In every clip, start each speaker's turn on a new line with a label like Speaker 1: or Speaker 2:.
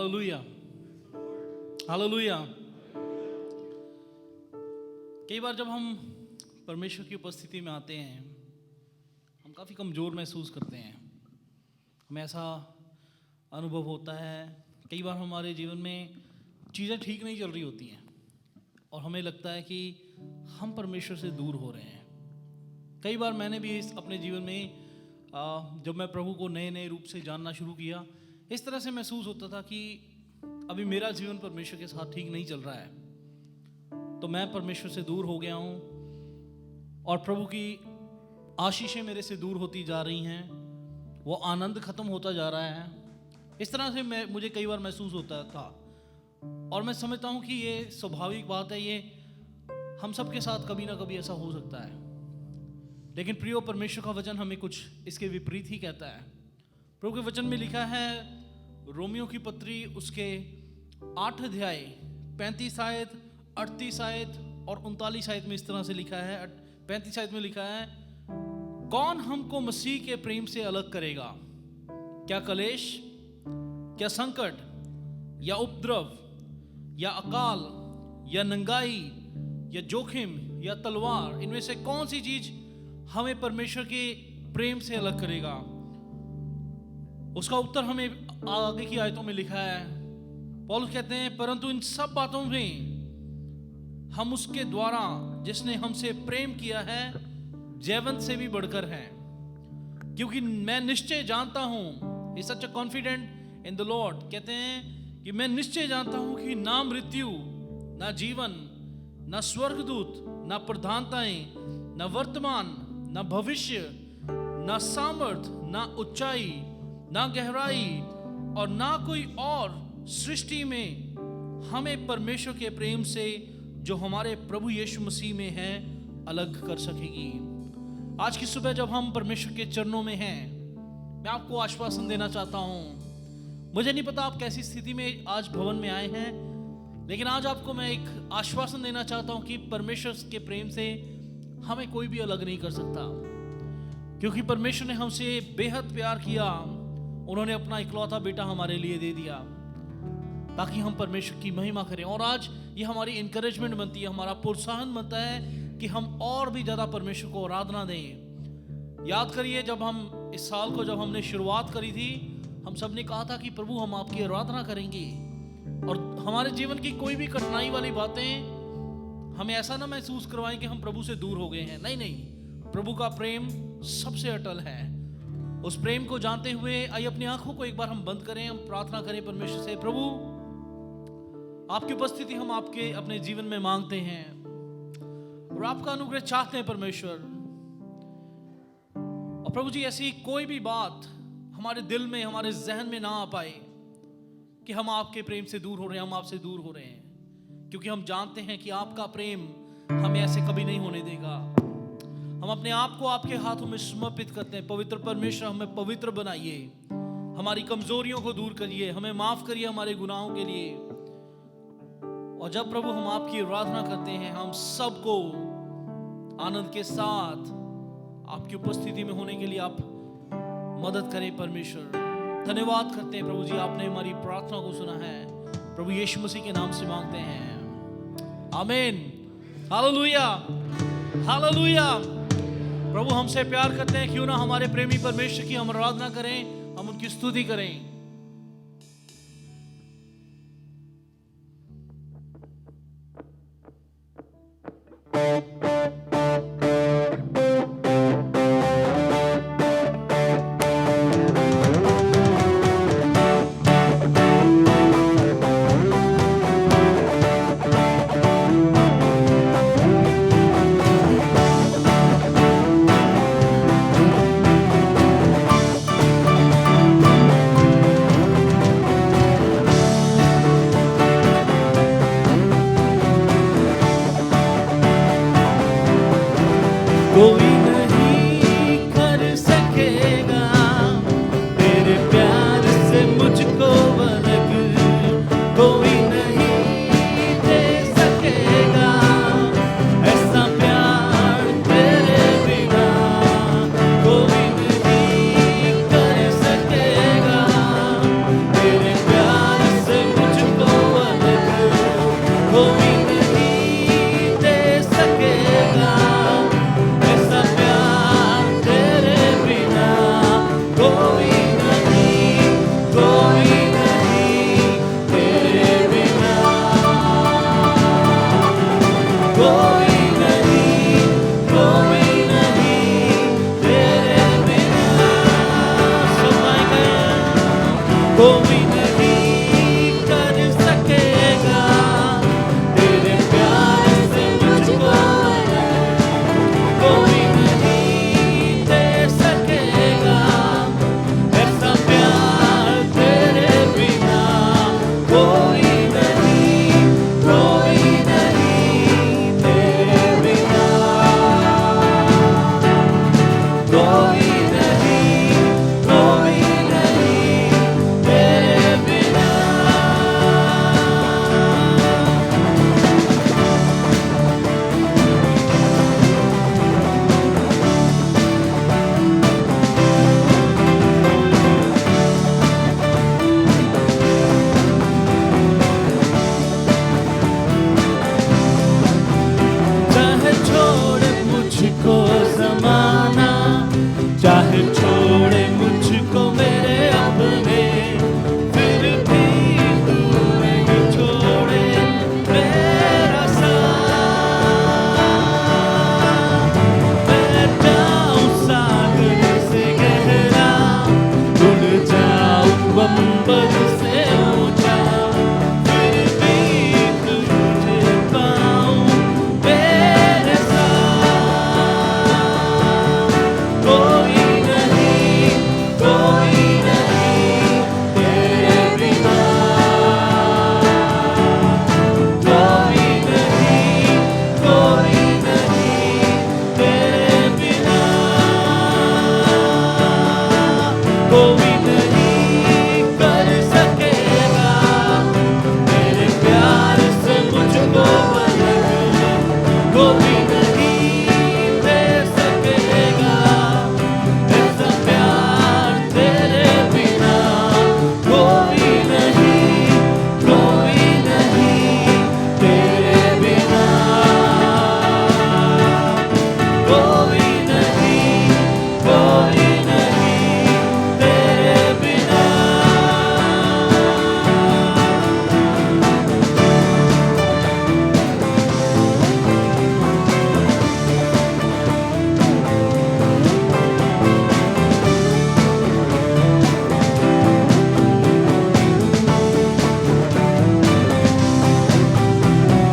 Speaker 1: Hallelujah, hallelujah. कई बार जब हम परमेश्वर की उपस्थिति में आते हैं, हम काफ़ी कमज़ोर महसूस करते हैं। हमें ऐसा अनुभव होता है, कई बार हमारे जीवन में चीज़ें ठीक नहीं चल रही होती हैं और हमें लगता है कि हम परमेश्वर से दूर हो रहे हैं। कई बार मैंने भी अपने जीवन में जब मैं प्रभु को नए नए रूप से जानना शुरू किया, इस तरह से महसूस होता था कि अभी मेरा जीवन परमेश्वर के साथ ठीक नहीं चल रहा है, तो मैं परमेश्वर से दूर हो गया हूँ और प्रभु की आशीषें मेरे से दूर होती जा रही हैं, वो आनंद खत्म होता जा रहा है। इस तरह से मुझे कई बार महसूस होता था और मैं समझता हूँ कि ये स्वाभाविक बात है, ये हम सब के साथ कभी ना कभी ऐसा हो सकता है। लेकिन प्रियो, परमेश्वर का वचन हमें कुछ इसके विपरीत ही कहता है। प्रभु के वचन में लिखा है, रोमियो की पत्री उसके 8 अध्याय 35 आयत 38 आयत और 39 आयत में इस तरह से लिखा है। 35 आयत में लिखा है, कौन हमको मसीह के प्रेम से अलग करेगा? क्या कलेश, क्या संकट, या उपद्रव, या अकाल, या नंगाई, या जोखिम, या तलवार? इनमें से कौन सी चीज हमें परमेश्वर के प्रेम से अलग करेगा? उसका उत्तर हमें आगे की आयतों में लिखा है। पौलुस कहते हैं, परंतु इन सब बातों में हम उसके द्वारा जिसने हमसे प्रेम किया है जैवंत से भी बढ़कर हैं, क्योंकि मैं निश्चय जानता हूं, is such a confident in the Lord. कहते हैं कि मैं निश्चय जानता हूं कि ना मृत्यु, ना जीवन, ना स्वर्गदूत, ना प्रधानताएं, ना वर्तमान, ना भविष्य, ना सामर्थ, ना ऊंचाई, ना गहराई और ना कोई और सृष्टि में हमें परमेश्वर के प्रेम से जो हमारे प्रभु यीशु मसीह में है अलग कर सकेगी। आज की सुबह जब हम परमेश्वर के चरणों में हैं, मैं आपको आश्वासन देना चाहता हूं। मुझे नहीं पता आप कैसी स्थिति में आज भवन में आए हैं, लेकिन आज आपको मैं एक आश्वासन देना चाहता हूं कि परमेश्वर के प्रेम से हमें कोई भी अलग नहीं कर सकता, क्योंकि परमेश्वर ने हमसे बेहद प्यार किया। उन्होंने अपना इकलौता बेटा हमारे लिए दे दिया ताकि हम परमेश्वर की महिमा करें। और आज ये हमारी इंकरेजमेंट बनती है, हमारा प्रोत्साहन बनता है कि हम और भी ज़्यादा परमेश्वर को आराधना दें। याद करिए, जब हम इस साल को जब हमने शुरुआत करी थी, हम सब ने कहा था कि प्रभु हम आपकी आराधना करेंगे और हमारे जीवन की कोई भी कठिनाई वाली बातें हमें ऐसा ना महसूस करवाएं कि हम प्रभु से दूर हो गए हैं। नहीं नहीं, प्रभु का प्रेम सबसे अटल है। उस प्रेम को जानते हुए आइए अपनी आंखों को एक बार हम बंद करें, हम प्रार्थना करें परमेश्वर से। प्रभु, आपकी उपस्थिति हम आपके अपने जीवन में मांगते हैं और आपका अनुग्रह चाहते हैं परमेश्वर। और प्रभु जी, ऐसी कोई भी बात हमारे दिल में, हमारे जहन में ना आ पाए कि हम आपके प्रेम से दूर हो रहे हैं, हम आपसे दूर हो रहे हैं, क्योंकि हम जानते हैं कि आपका प्रेम हमें ऐसे कभी नहीं होने देगा। हम अपने आप को आपके हाथों में समर्पित करते हैं। पवित्र परमेश्वर, हमें पवित्र बनाइए, हमारी कमजोरियों को दूर करिए, हमें माफ करिए हमारे गुनाहों के लिए। और जब प्रभु हम आपकी आराधना करते हैं, हम सबको आनंद के साथ आपकी उपस्थिति में होने के लिए आप मदद करें परमेश्वर। धन्यवाद करते हैं प्रभु जी, आपने हमारी प्रार्थना को सुना है। प्रभु यीशु मसीह के नाम से मांगते हैं, आमीन। Hallelujah, hallelujah. प्रभु हमसे प्यार करते हैं, क्यों ना हमारे प्रेमी परमेश्वर की हम आराधना करें, हम उनकी स्तुति करें। कोई नहीं कर सकेगा तेरे प्यार से मुझको अलग, कोई नहीं दे सकेगा ऐसा प्यार तेरे बिना। कोई नहीं कर सकेगा तेरे प्यार से जमाना, चाहे छोड़े मुझको मेरे अपने, फिर भी तू नहीं छोड़े मेरा साथ। मैं जाऊं सागर से गहरा, उड़ जाऊं बंबर से ऊंचा, फिर भी तुझे पाऊं मेरे साथ। कोई नहीं तेरे बिना, कोई नहीं तेरे बिना, कोई नहीं कर सकेगा मेरे प्यार से मुझको अलग, कोई नहीं दे सकेगा ऐसा प्यार तेरे बिना। कोई नहीं तेरे बिना, कोई नहीं तेरे बिना।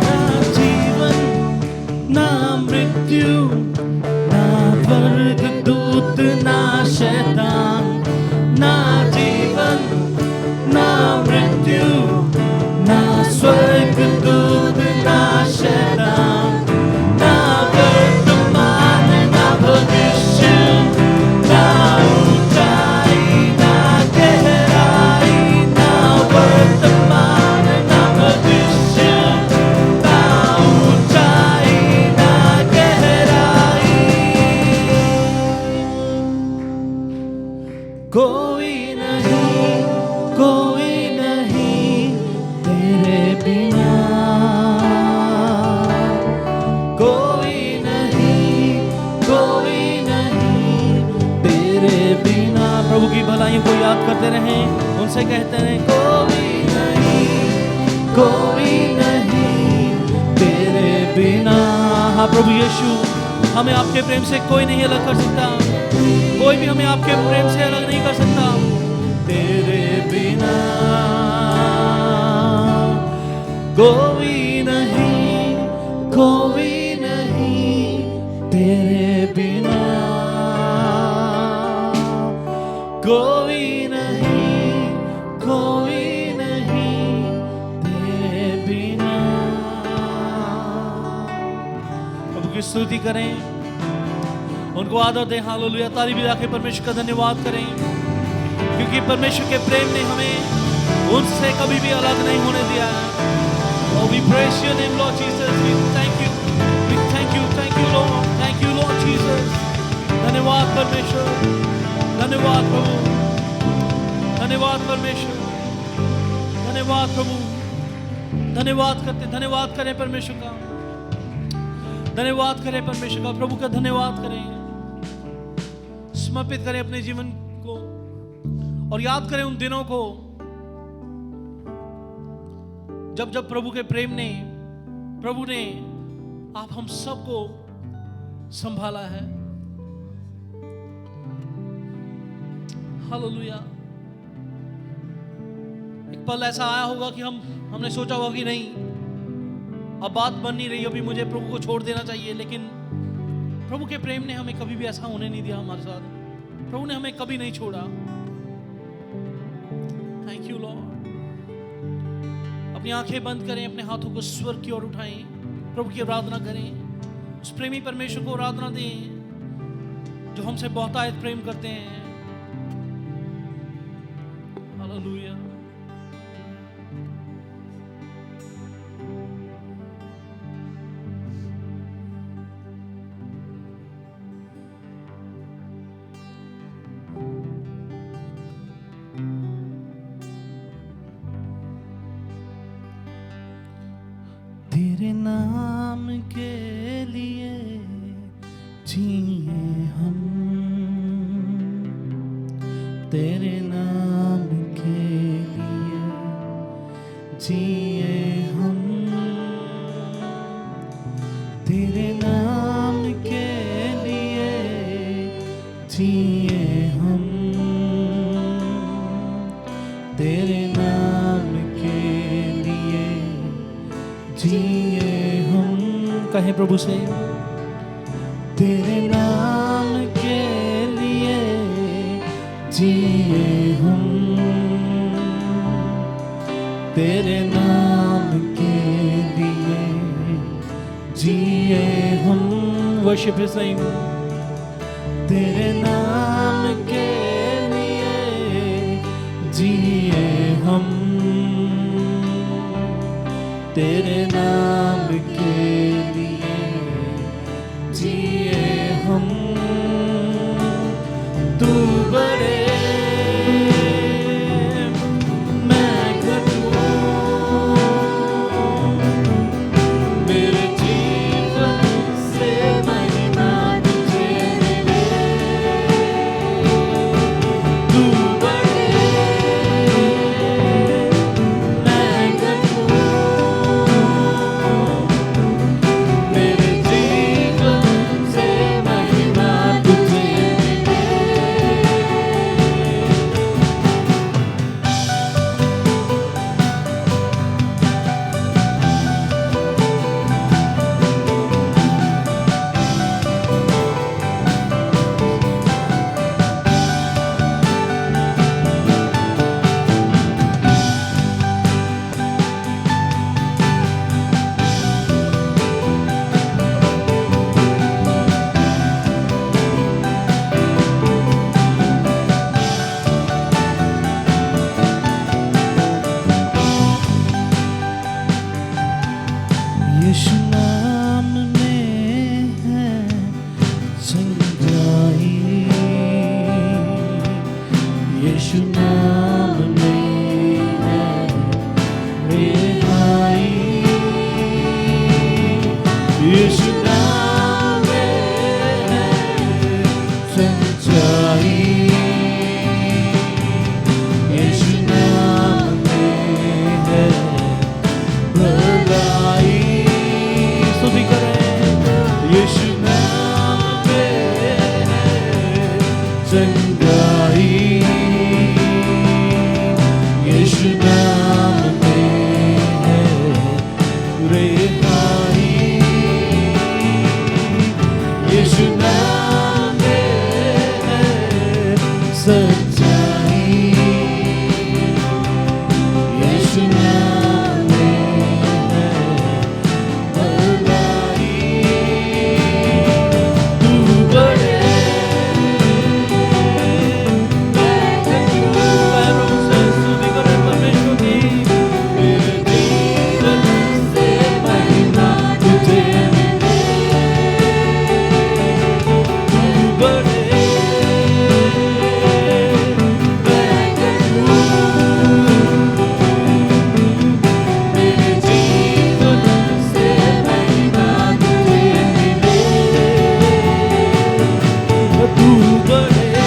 Speaker 1: ना जीवन ना मृत्यु, ना स्वर्गदूत ना शैतान, ना जीवन ना मृत्यु, ना स्वर्गदूत ना शैतान, ना वर्तमान ना भविष्य, ना ऊंचाई ना गहराई, ना वर्तमान ना भविष्य, ना ऊंचाई ना गहराई, कोई नहीं तेरे बिना, कोई नहीं तेरे बिना। प्रभु की भलाइयों को याद करते रहें, उनसे कहते रहें कोई नहीं तेरे बिना। हाँ प्रभु यीशु, हमें आपके प्रेम से कोई नहीं अलग कर सकता, कोई भी हमें आपके प्रेम से अलग नहीं कर सकता तेरे बिना। कोई नहीं तेरे बिना, कोई नहीं तेरे बिना। प्रभु की स्तुति करें, उनको आदर दें। हालेलुया, ताली बजा के परमेश्वर का धन्यवाद करें, क्योंकि परमेश्वर के प्रेम ने हमें उनसे कभी भी अलग नहीं होने दिया है। Oh, we praise your name, Lord Jesus. We thank you, Lord. Thank you, Lord Jesus. धन्यवाद परमेश्वर, धन्यवाद प्रभु, धन्यवाद परमेश्वर, धन्यवाद प्रभु, धन्यवाद करें परमेश्वर का, धन्यवाद करें परमेश्वर का, प्रभु का धन्यवाद करें, समर्पित करें अपने जीवन को और याद करें उन दिनों को जब प्रभु के प्रेम ने, प्रभु ने आप हम सबको संभाला है। हालेलुया। एक पल ऐसा आया होगा कि हमने सोचा होगा कि नहीं, अब बात बन नहीं रही, अभी मुझे प्रभु को छोड़ देना चाहिए, लेकिन प्रभु के प्रेम ने हमें कभी भी ऐसा होने नहीं दिया हमारे साथ। प्रभु ने हमें कभी नहीं छोड़ा। Thank you Lord. अपनी आंखें बंद करें, अपने हाथों को स्वर्ग की ओर उठाएं, प्रभु की आराधना करें, उस प्रेमी परमेश्वर को आराधना दें जो हमसे बहुतायत प्रेम करते हैं। हालेलुया। तेरे नाम के लिए जिए
Speaker 2: तेरे नाम के लिए जिए हम, तेरे नाम के लिए जिए हम, तेरे नाम के लिए जिए हम। कहे प्रभु से, तेरे नाम के लिए जिए हम, तेरे नाम के लिए जिए हम। Worship his name. तेरे नाम के लिए जिए हम, तेरे नाम के लिए जिए हम। तू बड़े मैं घटूं, मेरे जीवन से महिमा तुझे मिले। तू बड़े मैं घटूं, मेरे जीवन से महिमा तुझे मिले। यीशु नाम में है सच्चाई, यीशु नाम में है रिहाई, यीशु नाम में है सच्चाई, यीशु नाम में है भलाई। स्तुति करें, यीशु नाम में है चंगाई, यीशु नाम में है रिहाई, यीशु नाम में है सच्चाई, यीशु नाम में है भलाई। तू बड़े मैं घटूं, पैरों से स्तुति करें परमेश्वर की। मेरे जीवन से महिमा तुझे मिले। तू बड़े मैं घटूं, मेरे जीवन से महिमा तुझे मिले। तू बड़े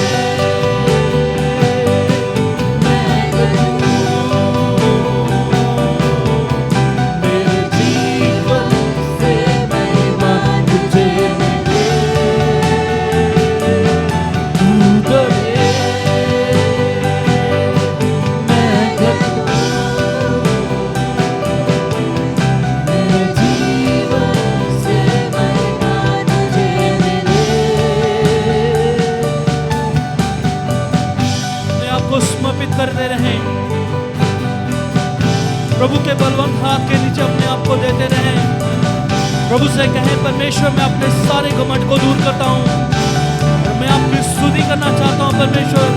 Speaker 2: मैं घटूं, मेरे जीवन से महिमा तुझे मिले। तू बड़े मैं घटूं, मेरे जीवन से महिमा तुझे मिले। अपने आप को समर्पित करते रहें, प्रभु के बलवंत हाथ के नीचे अपने आप को देते रहें। प्रभु से कहें, परमेश्वर मैं अपने सारे घमंड को दूर करता हूँ और मैं आपकी स्तुति करना चाहता हूँ। परमेश्वर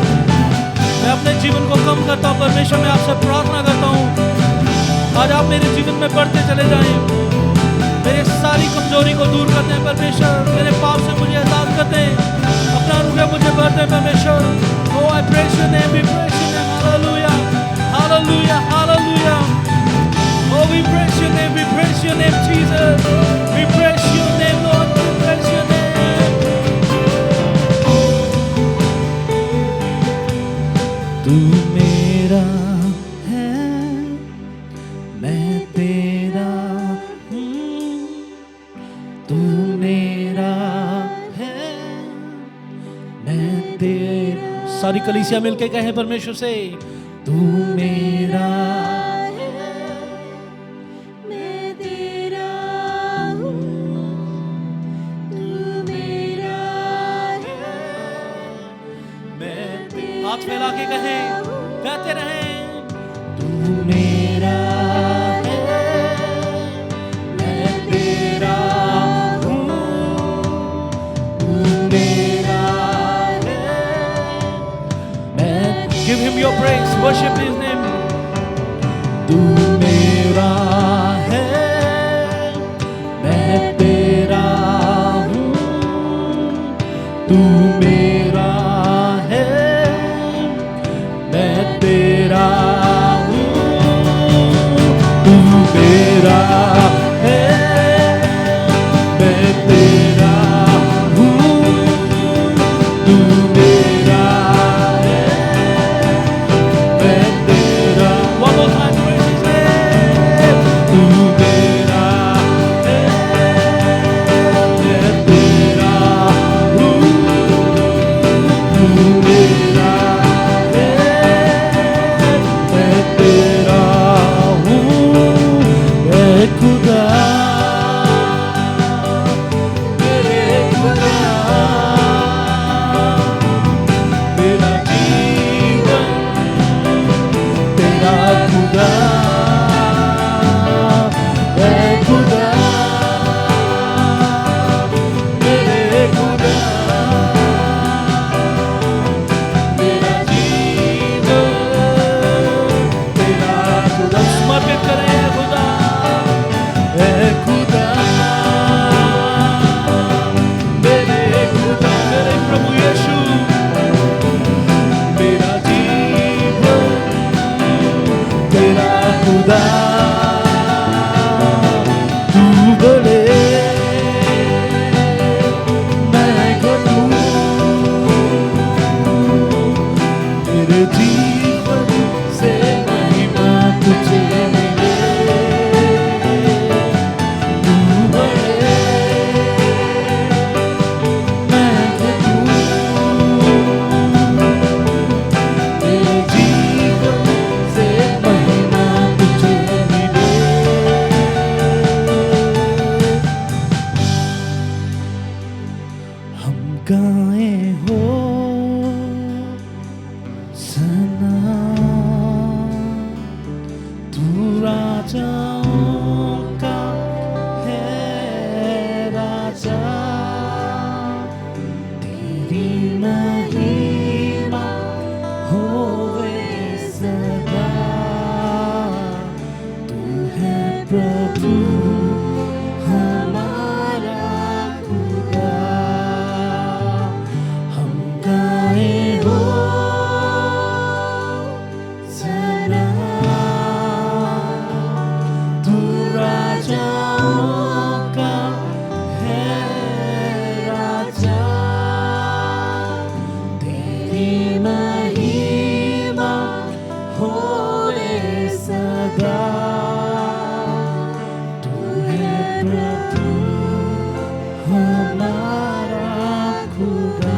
Speaker 2: मैं अपने जीवन को कम करता हूँ। परमेश्वर मैं आपसे प्रार्थना करता हूँ, आज आप मेरे जीवन में बढ़ते चले जाएं, मेरे सारी कमजोरी को दूर करते हैं। परमेश्वर मेरे पाप से मुझे आजाद करते हैं, अपना अनुग्रह मुझे बढ़ते हैं। परमेश्वर Oh, I praise your name, we praise your name, hallelujah, hallelujah, hallelujah. Oh, we praise your name, we praise your name, Jesus. We praise your name, Lord, we praise your name. सारी कलीसिया मिलके कहें परमेश्वर से, तू मेरा
Speaker 3: मैं तेरा हूँ, तू मेरा है,
Speaker 2: मैं हाथ फैला के कहें, गाते रहें, तू मेरा है, मैं तेरा हूँ, तू मेरा है, मैं give him your praise, worship his name, तू मेरा है, मैं तेरा हूँ, तू मेरा है, मैं तेरा हूँ, तू मेरा है, मैं तेरा हूँ, तू मेरा है, मैं तेरा, one more time, praise his name, तू मेरा है, मैं तेरा हूँ, तू मेरा है, मैं तेरा हूँ, ऐ खुदा, मेरे खुदा, मेरा जीवन तेरा खुदा, ऐ खुदा, मेरे खुदा, मेरा जीवन तेरा खुदा, समर्पित करें खुदा, ऐ खुदा, मेरे खुदा, मेरे प्रभु यीशु, मेरा जीवन तेरा खुदा, तू बड़े मैं घटूं, मेरे जीवन से महिमा तुझे मिले, तू बड़े मैं घटूं, मेरे जीवन से महिमा तुझे मिले। हम गाए हो सना, तू राजाओं का है राजा, तेरी महिमा होवे सदा, तू है प्रभु हमारा खुदा, हम गाए हो सना, तू राजाओं का है राजा, तेरी महिमा होवे सदा, तू है प्रभु हमारा खुदा,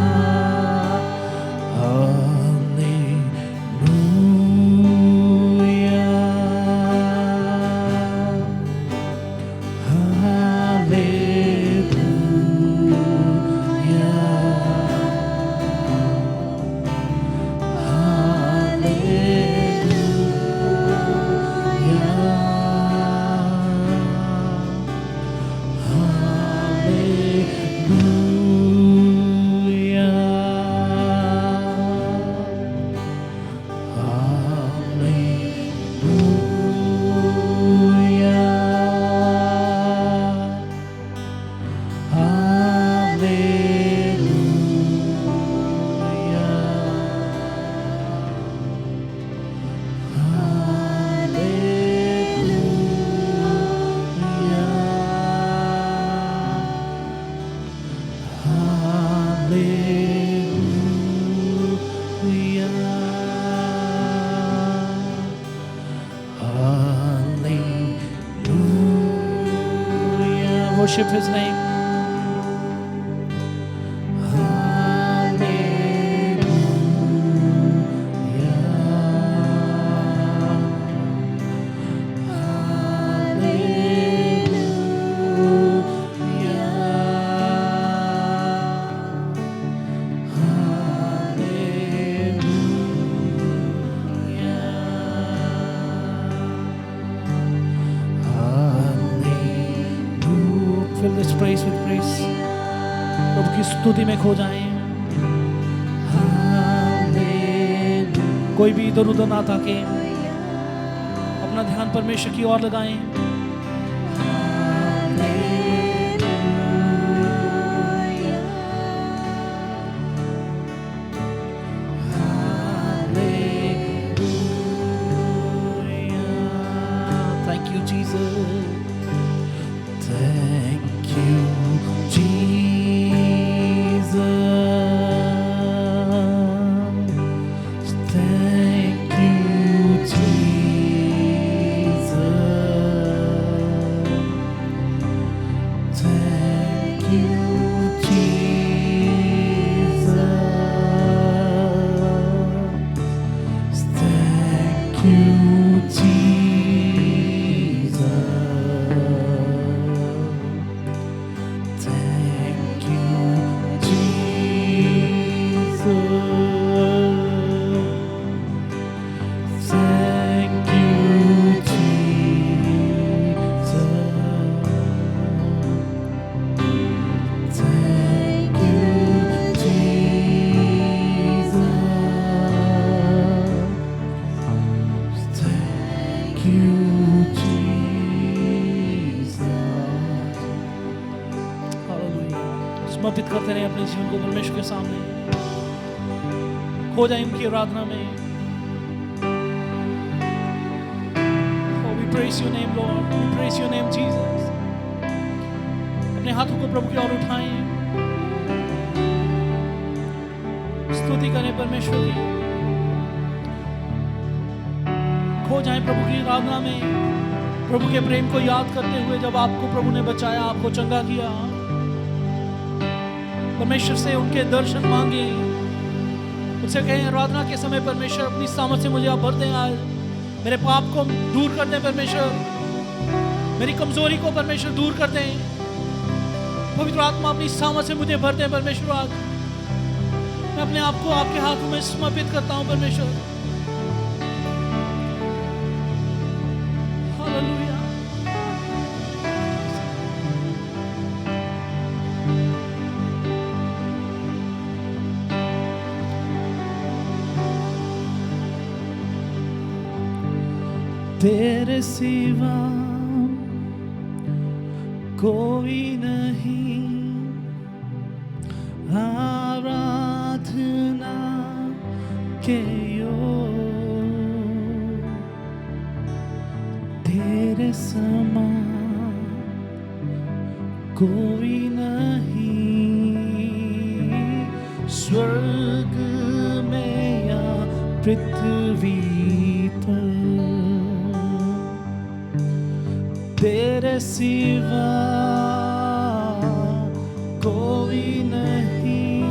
Speaker 2: Worship his name. Hallelujah. प्रभु की स्तुति में खो जाएं। कोई भी इधर उधर ना ताके, अपना ध्यान परमेश्वर की ओर लगाएं। Thank you, Jesus. Thank you, Jesus. Thank you, Jesus. Thank you, Jesus. Thank you, Jesus. Thank you, Jesus. Thank you, Jesus. Thank you, Jesus. Thank you, Jesus. Hallelujah. समर्पित करते रहे अपने जीवन को परमेश्वर के सामने, खो जाए उनकी आराधना में। Oh, we praise your name, Lord. We praise your name, Jesus. अपने हाथों को प्रभु की ओर उठाएं, स्तुति करें परमेश्वर की, खो जाएं प्रभु की आराधना में, प्रभु के प्रेम को याद करते हुए जब आपको प्रभु ने बचाया, आपको चंगा किया। परमेश्वर से उनके दर्शन मांगे, उससे कहें आराधना के समय परमेश्वर अपनी सामर्थ से मुझे आप भर दें, आज मेरे पाप को दूर कर दें परमेश्वर, मेरी कमजोरी को परमेश्वर दूर कर दें। पवित्र आत्मा अपनी सामर्थ से मुझे भर दें परमेश्वर। आज मैं अपने आप को आपके हाथों में समर्पित करता हूं परमेश्वर। हालेलुया। तेरे सिवा कोई नहीं, आराधना के योग्य तेरे समान कोई नहीं, स्वर्ग में या पृथ्वी पर तेरे सिवा कोई नहीं,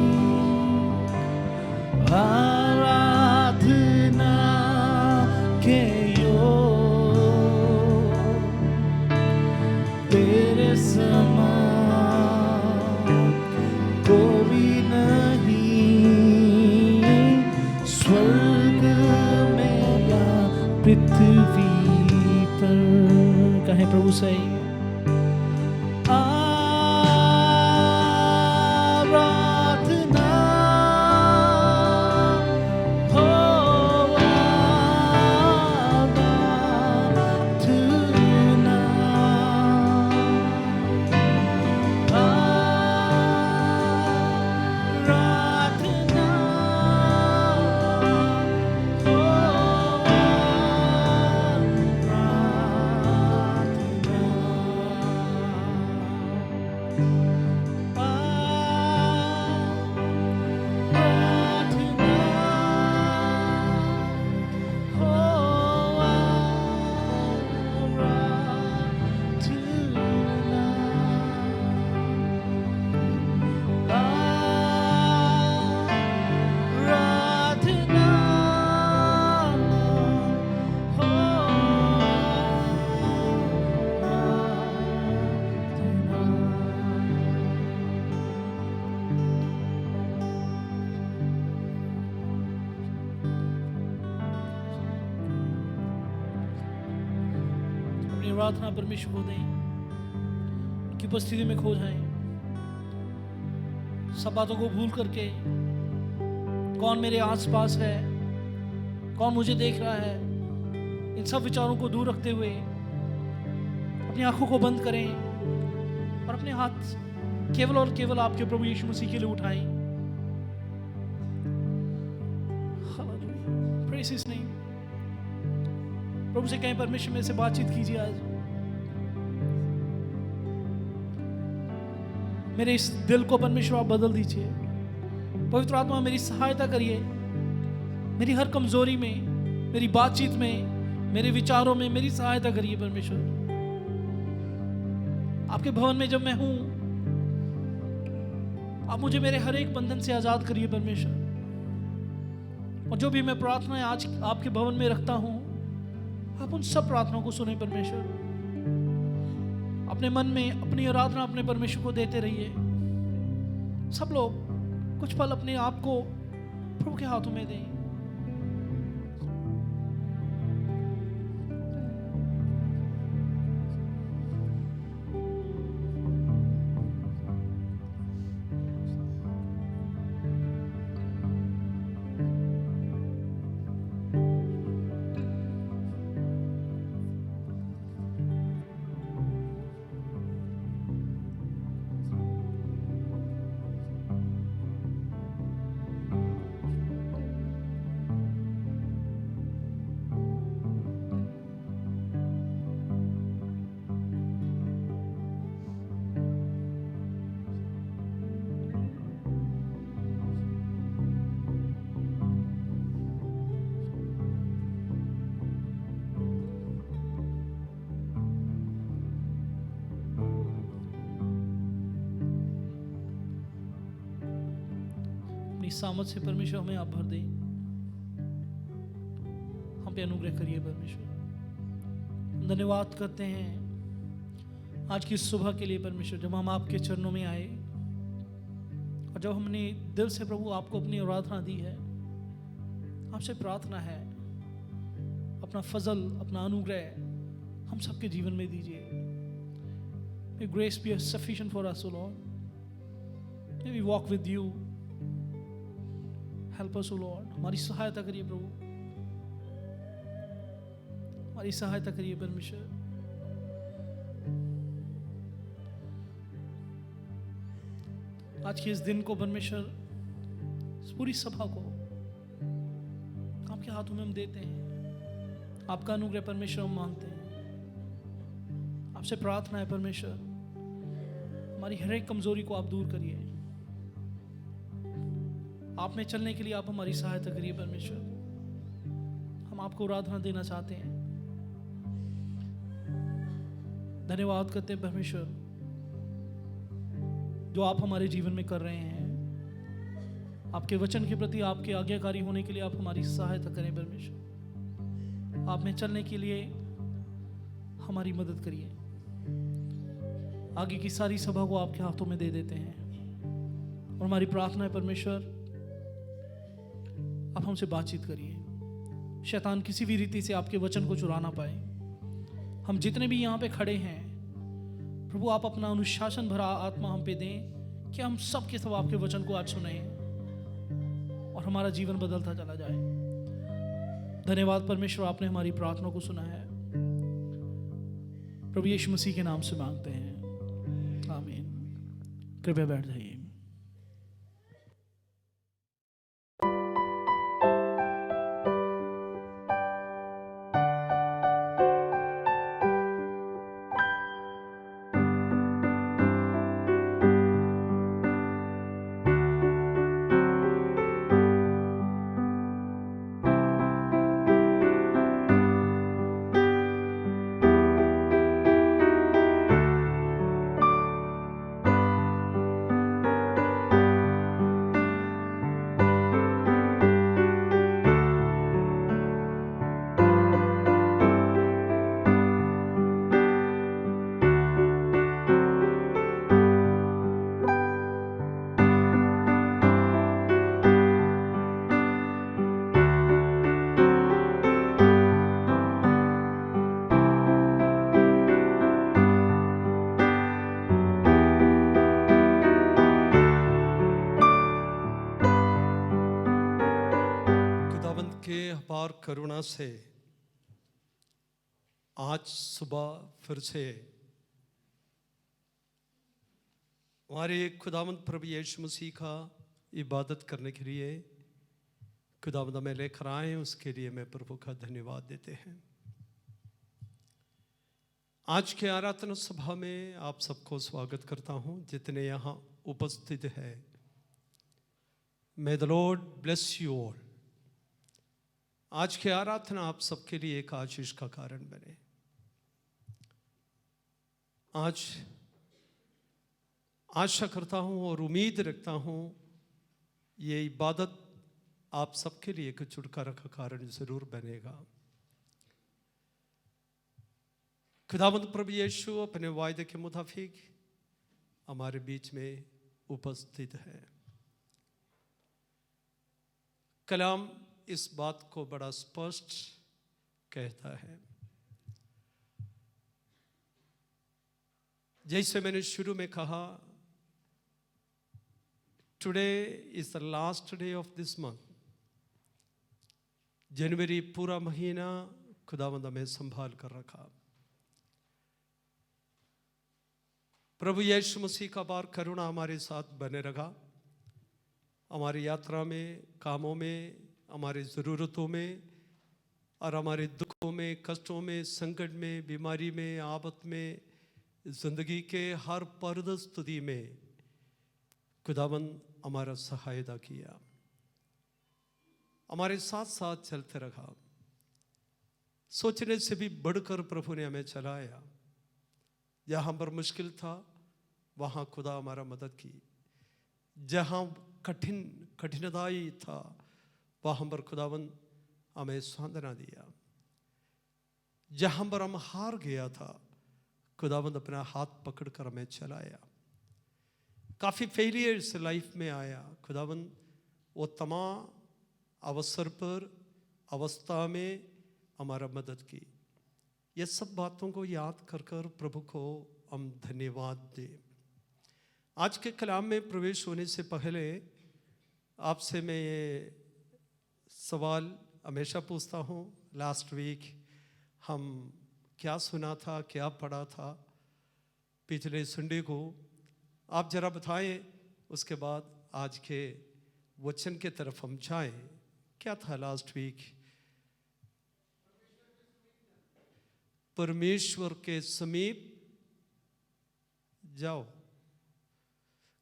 Speaker 2: आराधना के योग्य तेरे समान कोई नहीं, स्वर्ग में या पृथ्वी पर। कहें प्रभु से प्रार्थना परमेश्वर को दें, उनकी उपस्थिति में खो जाएं।
Speaker 1: सब बातों को भूल करके, कौन मेरे आसपास है, कौन मुझे देख रहा है, इन सब विचारों को दूर रखते हुए अपनी आंखों को बंद करें और अपने हाथ केवल और केवल आपके प्रभु यीशु मसीह के लिए उठाएं। Praise his name. प्रभु से कहें, परमेश्वर मेरे से बातचीत कीजिए आज। मेरे इस दिल को परमेश्वर आप बदल दीजिए। पवित्र आत्मा मेरी सहायता करिए, मेरी हर कमजोरी में, मेरी बातचीत में, मेरे विचारों में मेरी सहायता करिए परमेश्वर। आपके भवन में जब मैं हूं, आप मुझे मेरे हर एक बंधन से आजाद करिए परमेश्वर। और जो भी मैं प्रार्थनाएं आज आपके भवन में रखता हूं, आप उन सब प्रार्थनाओं को सुने परमेश्वर। अपने मन में अपनी आराधना अपने परमेश्वर को देते रहिए। सब लोग कुछ पल अपने आप को प्रभु के हाथों में दें। सामर्थ से परमेश्वर हमें आप भर दें। हम पे अनुग्रह करिए परमेश्वर। धन्यवाद करते हैं आज की सुबह के लिए परमेश्वर, जब हम आपके चरणों में आए और जब हमने दिल से प्रभु आपको अपनी आराधना दी है। आपसे प्रार्थना है अपना फजल, अपना अनुग्रह हम सबके जीवन में दीजिए। May grace be sufficient for us, O Lord. May we walk with you. Help us, O Lord. हमारी सहायता करिए प्रभु, हमारी सहायता करिए परमेश्वर। आज के इस दिन को परमेश्वर, इस पूरी सभा को आपके हाथों में हम देते हैं। आपका अनुग्रह परमेश्वर हम मांगते हैं। आपसे प्रार्थना है परमेश्वर, हमारी हर एक कमजोरी को आप दूर करिए। आप में चलने के लिए आप हमारी सहायता करिए परमेश्वर। हम आपको आराधना देना चाहते हैं। धन्यवाद करते हैं परमेश्वर, जो आप हमारे जीवन में कर रहे हैं। आपके वचन के प्रति आपके आज्ञाकारी होने के लिए आप हमारी सहायता करें परमेश्वर। आप में चलने के लिए हमारी मदद करिए। आगे की सारी सभा को आपके हाथों में दे देते हैं और हमारी प्रार्थना है परमेश्वर, आप हमसे बातचीत करिए। शैतान किसी भी रीति से आपके वचन को चुरा ना पाए। हम जितने भी यहाँ पे खड़े हैं प्रभु, आप अपना अनुशासन भरा आत्मा हम पे दें कि हम सब के सब आपके वचन को आज सुने और हमारा जीवन बदलता चला जाए। धन्यवाद परमेश्वर, आपने हमारी प्रार्थना को सुना है। प्रभु यीशु मसीह के नाम से मांगते हैं, आमीन। कृपया बैठ जाइए।
Speaker 4: अपार करुणा से आज सुबह फिर से हमारे खुदावंद प्रभु यीशु मसीह का इबादत करने के लिए खुदावंद हमें लेकर आए, उसके लिए मैं प्रभु का धन्यवाद देते हैं। आज के आराधना सभा में आप सबको स्वागत करता हूं, जितने यहाँ उपस्थित हैं। May the Lord bless you all। आज की आराधना आप सबके लिए एक आशीष का कारण बने। आज आशा करता हूं और उम्मीद रखता हूं ये इबादत आप सबके लिए एक छुटकारा का कारण जरूर बनेगा। खुदावंद प्रभु यीशु अपने वायदे के मुताबिक हमारे बीच में उपस्थित है। कलाम इस बात को बड़ा स्पष्ट कहता है। जैसे मैंने शुरू में कहा, today is the last day of this month. जनवरी पूरा महीना खुदावंद हमें संभाल कर रखा। प्रभु यीशु मसीह का बार करुणा हमारे साथ बने रहा। हमारी यात्रा में, कामों में, हमारी ज़रूरतों में और हमारे दुखों में, कष्टों में, संकट में, बीमारी में, आफत में, ज़िंदगी के हर परिस्थिति में खुदावंद हमारा सहायता किया, हमारे साथ साथ चलते रहा। सोचने से भी बढ़कर प्रभु ने हमें चलाया। जहाँ पर मुश्किल था वहाँ खुदा हमारा मदद की। जहाँ कठिनाई था वहाँ पर खुदावंद हमें सांत्वना दिया। जहाँ पर हम हार गया था खुदावंद अपना हाथ पकड़कर हमें चलाया। काफ़ी फेलियर्स लाइफ में आया, खुदावंद वो तमाम अवसर पर, अवस्था में हमारा मदद की। ये सब बातों को याद कर कर प्रभु को हम धन्यवाद दें। आज के कलाम में प्रवेश होने से पहले आपसे मैं ये सवाल हमेशा पूछता हूँ, लास्ट वीक हम क्या सुना था, क्या पढ़ा था पिछले संडे को, आप जरा बताएं। उसके बाद आज के वचन के तरफ हम जाएं। क्या था लास्ट वीक? परमेश्वर के समीप जाओ।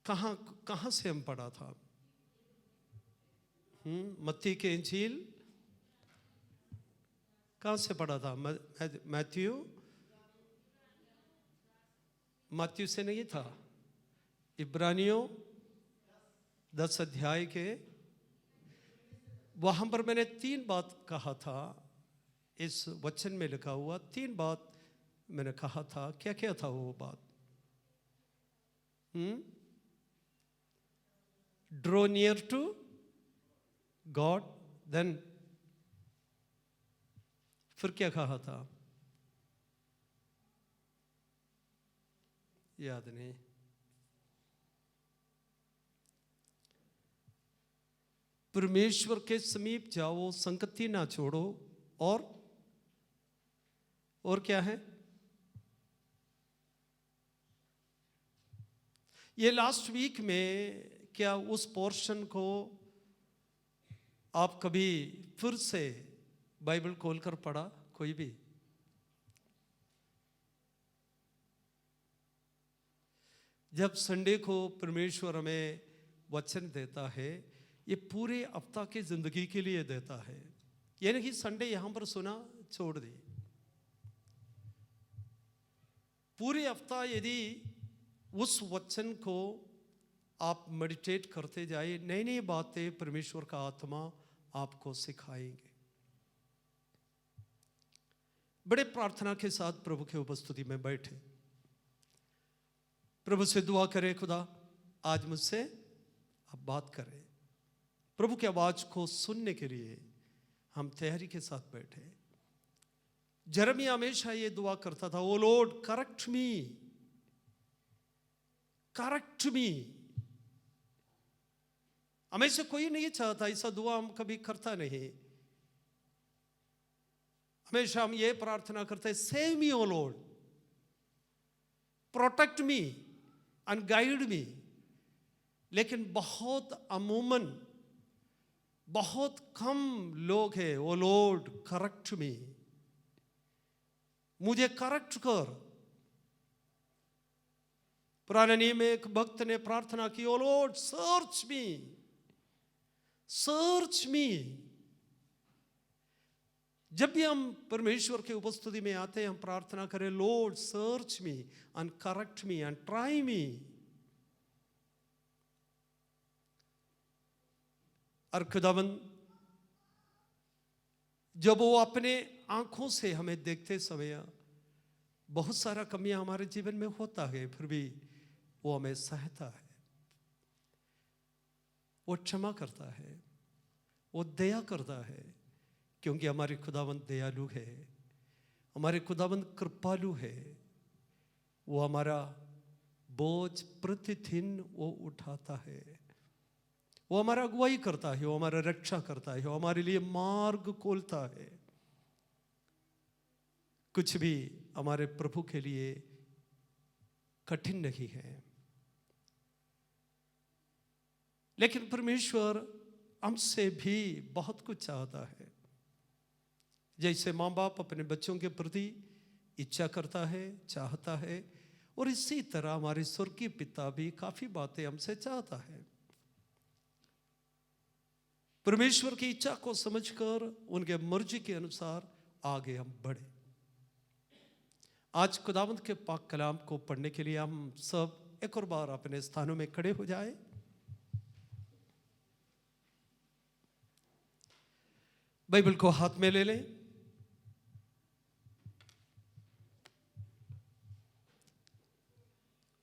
Speaker 4: कहाँ से हम पढ़ा था? मत्ती के इंजील कहाँ से पढ़ा था? मैथ्यू से नहीं था, इब्रानियों 10 अध्याय के वहाँ पर मैंने 3 बात कहा था। इस वचन में लिखा हुआ 3 बात मैंने कहा था। क्या क्या था वो बात? Draw near to God, then फिर क्या कहा था? याद नहीं। परमेश्वर के समीप जाओ, संगति ना छोड़ो, और क्या है? ये लास्ट वीक में क्या उस पोर्शन को आप कभी फिर से बाइबल खोलकर पढ़ा? कोई भी? जब संडे को परमेश्वर हमें वचन देता है, ये पूरे हफ्ता की जिंदगी के लिए देता है। ये नहीं संडे यहां पर सुना छोड़ दी। पूरे हफ्ता यदि उस वचन को आप मेडिटेट करते जाए, नई नई बातें परमेश्वर का आत्मा आपको सिखाएंगे। बड़े प्रार्थना के साथ प्रभु के उपस्थिति में बैठे, प्रभु से दुआ करें, खुदा आज मुझसे आप बात करें। प्रभु की आवाज को सुनने के लिए हम तैयारी के साथ बैठे। यिर्मयाह हमेशा ये दुआ करता था, O Lord correct me, correct me. हमें से कोई नहीं चाहता, ऐसा दुआ हम कभी करता नहीं। हमेशा हम ये प्रार्थना करते हैं, save me O Lord, protect me and guide me. लेकिन बहुत अमूमन बहुत कम लोग हैं, ओ लॉर्ड करेक्ट मी, मुझे करेक्ट कर। पुराने नियम में एक भक्त ने प्रार्थना की, O Lord search me, search me. जब भी हम परमेश्वर की उपस्थिति में आते हैं, हम प्रार्थना करें, Lord search me and correct me and try me. और खुदावंद जब वो अपने आंखों से हमें देखते समय बहुत सारा कमियां हमारे जीवन में होता है, फिर भी वो हमें सहता है, वो क्षमा करता है, वो दया करता है, क्योंकि हमारे खुदावंद दयालु है, हमारे खुदावंद कृपालु है। वो हमारा बोझ प्रतिदिन वो उठाता है, वो हमारा अगुवाई करता है, वो हमारा रक्षा करता है, वो हमारे लिए मार्ग खोलता है। कुछ भी हमारे प्रभु के लिए कठिन नहीं है। लेकिन परमेश्वर हमसे भी बहुत कुछ चाहता है। जैसे माँ बाप अपने बच्चों के प्रति इच्छा करता है, चाहता है, और इसी तरह हमारे स्वर्गीय पिता भी काफी बातें हमसे चाहता है। परमेश्वर की इच्छा को समझकर उनके मर्जी के अनुसार आगे हम बढ़े। आज खुदावंद के पाक कलाम को पढ़ने के लिए हम सब एक और बार अपने स्थानों में खड़े हो जाए। बाइबल को हाथ में ले लें।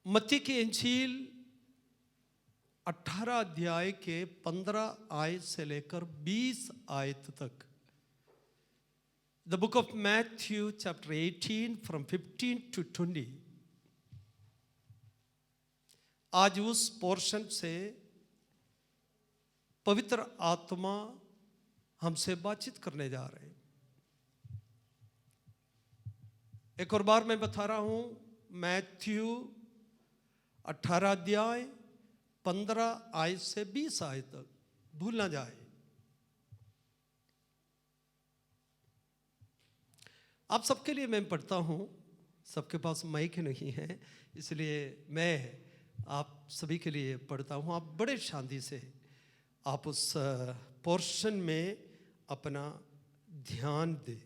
Speaker 4: मत्ती की इंजील 18 अध्याय के 15 आयत से लेकर 20 आयत तक। The book of Matthew chapter 18 from 15 to 20। आज उस पोर्शन से पवित्र आत्मा हमसे बातचीत करने जा रहे हैं। एक और बार मैं बता रहा हूं, मैथ्यू 18 अध्याय 15 आयत से 20 आयत तक, भूल ना जाए। आप सबके लिए मैं पढ़ता हूं, सबके पास माइक नहीं है, इसलिए मैं आप सभी के लिए पढ़ता हूं। आप बड़े शांति से आप उस पोर्शन में अपना ध्यान दें।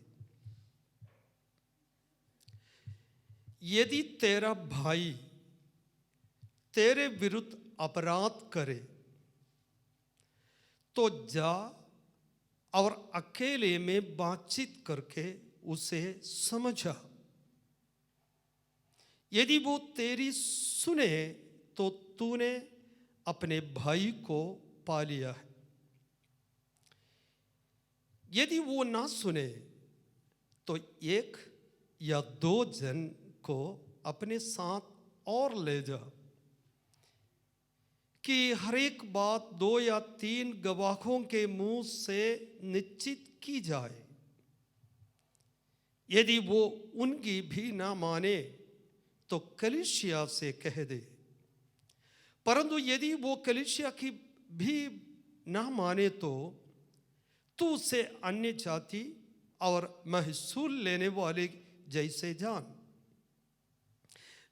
Speaker 4: यदि तेरा भाई तेरे विरुद्ध अपराध करे तो जा और अकेले में बातचीत करके उसे समझा। यदि वो तेरी सुने तो तूने अपने भाई को पा लिया है। यदि वो ना सुने तो एक या दो जन को अपने साथ और ले जा, कि हर एक बात 2 या 3 गवाहों के मुंह से निश्चित की जाए। यदि वो उनकी भी ना माने तो कलीसिया से कह दे, परंतु यदि वो कलीसिया की भी ना माने तो तू उसे अन्य जाति और महसूल लेने वाले जैसे जान।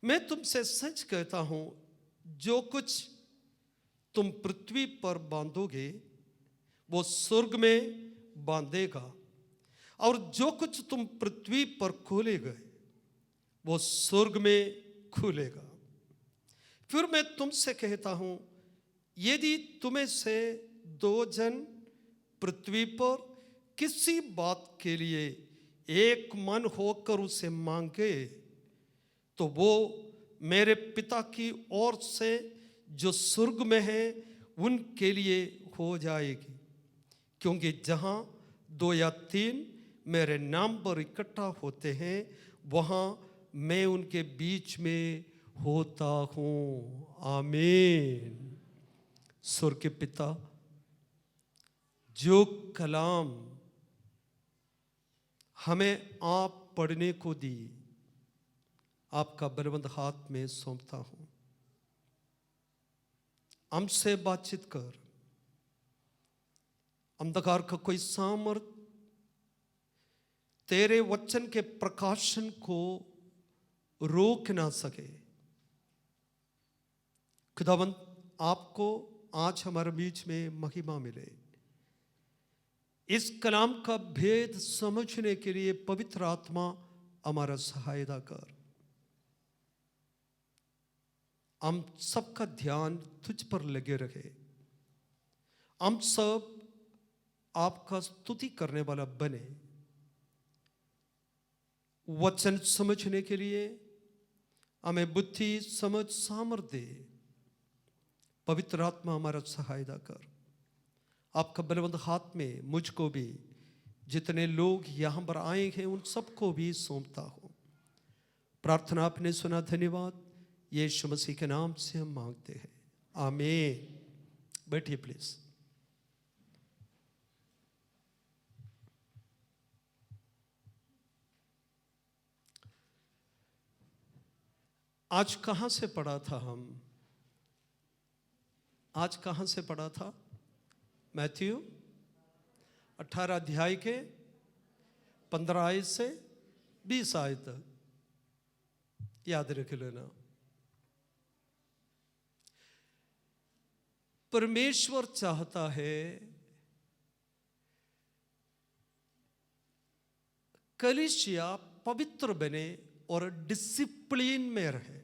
Speaker 4: मैं तुमसे सच कहता हूं, जो कुछ तुम पृथ्वी पर बांधोगे वो स्वर्ग में बांधेगा, और जो कुछ तुम पृथ्वी पर खोलेगे वो स्वर्ग में खुलेगा। फिर मैं तुमसे कहता हूं, यदि तुम्हें से 2 जन पृथ्वी पर किसी बात के लिए एक मन होकर उसे मांगे तो वो मेरे पिता की ओर से जो स्वर्ग में है उनके लिए हो जाएगी। क्योंकि जहां 2 या 3 मेरे नाम पर इकट्ठा होते हैं, वहां मैं उनके बीच में होता हूं। आमीन। स्वर्ग के पिता, जो कलाम हमें आप पढ़ने को दी, आपका बलवंत हाथ में सौंपता हूं। हमसे बातचीत कर। अंधकार का कोई सामर्थ तेरे वचन के प्रकाशन को रोक ना सके। खुदावंत, आपको आज हमारे बीच में महिमा मिले। इस कलाम का भेद समझने के लिए पवित्र आत्मा हमारा सहायता कर। हम सबका ध्यान तुझ पर लगे रहे। हम सब आपका स्तुति करने वाला बने। वचन समझने के लिए हमें बुद्धि, समझ, सामर्थ्य दे। पवित्र आत्मा हमारा सहायता कर। आपका बलवंत हाथ में मुझको भी, जितने लोग यहाँ पर आए हैं उन सबको भी सौंपता हो। प्रार्थना आपने सुना, धन्यवाद। यीशु मसीह के नाम से हम मांगते हैं, आमीन। बैठिए प्लीज। आज कहां से पढ़ा था हम? आज कहां से पढ़ा था? मैथ्यू 18 अध्याय के 15 आयत से 20 आयत तक याद रख लेना। परमेश्वर चाहता है कलीसिया पवित्र बने और डिसिप्लिन में रहे।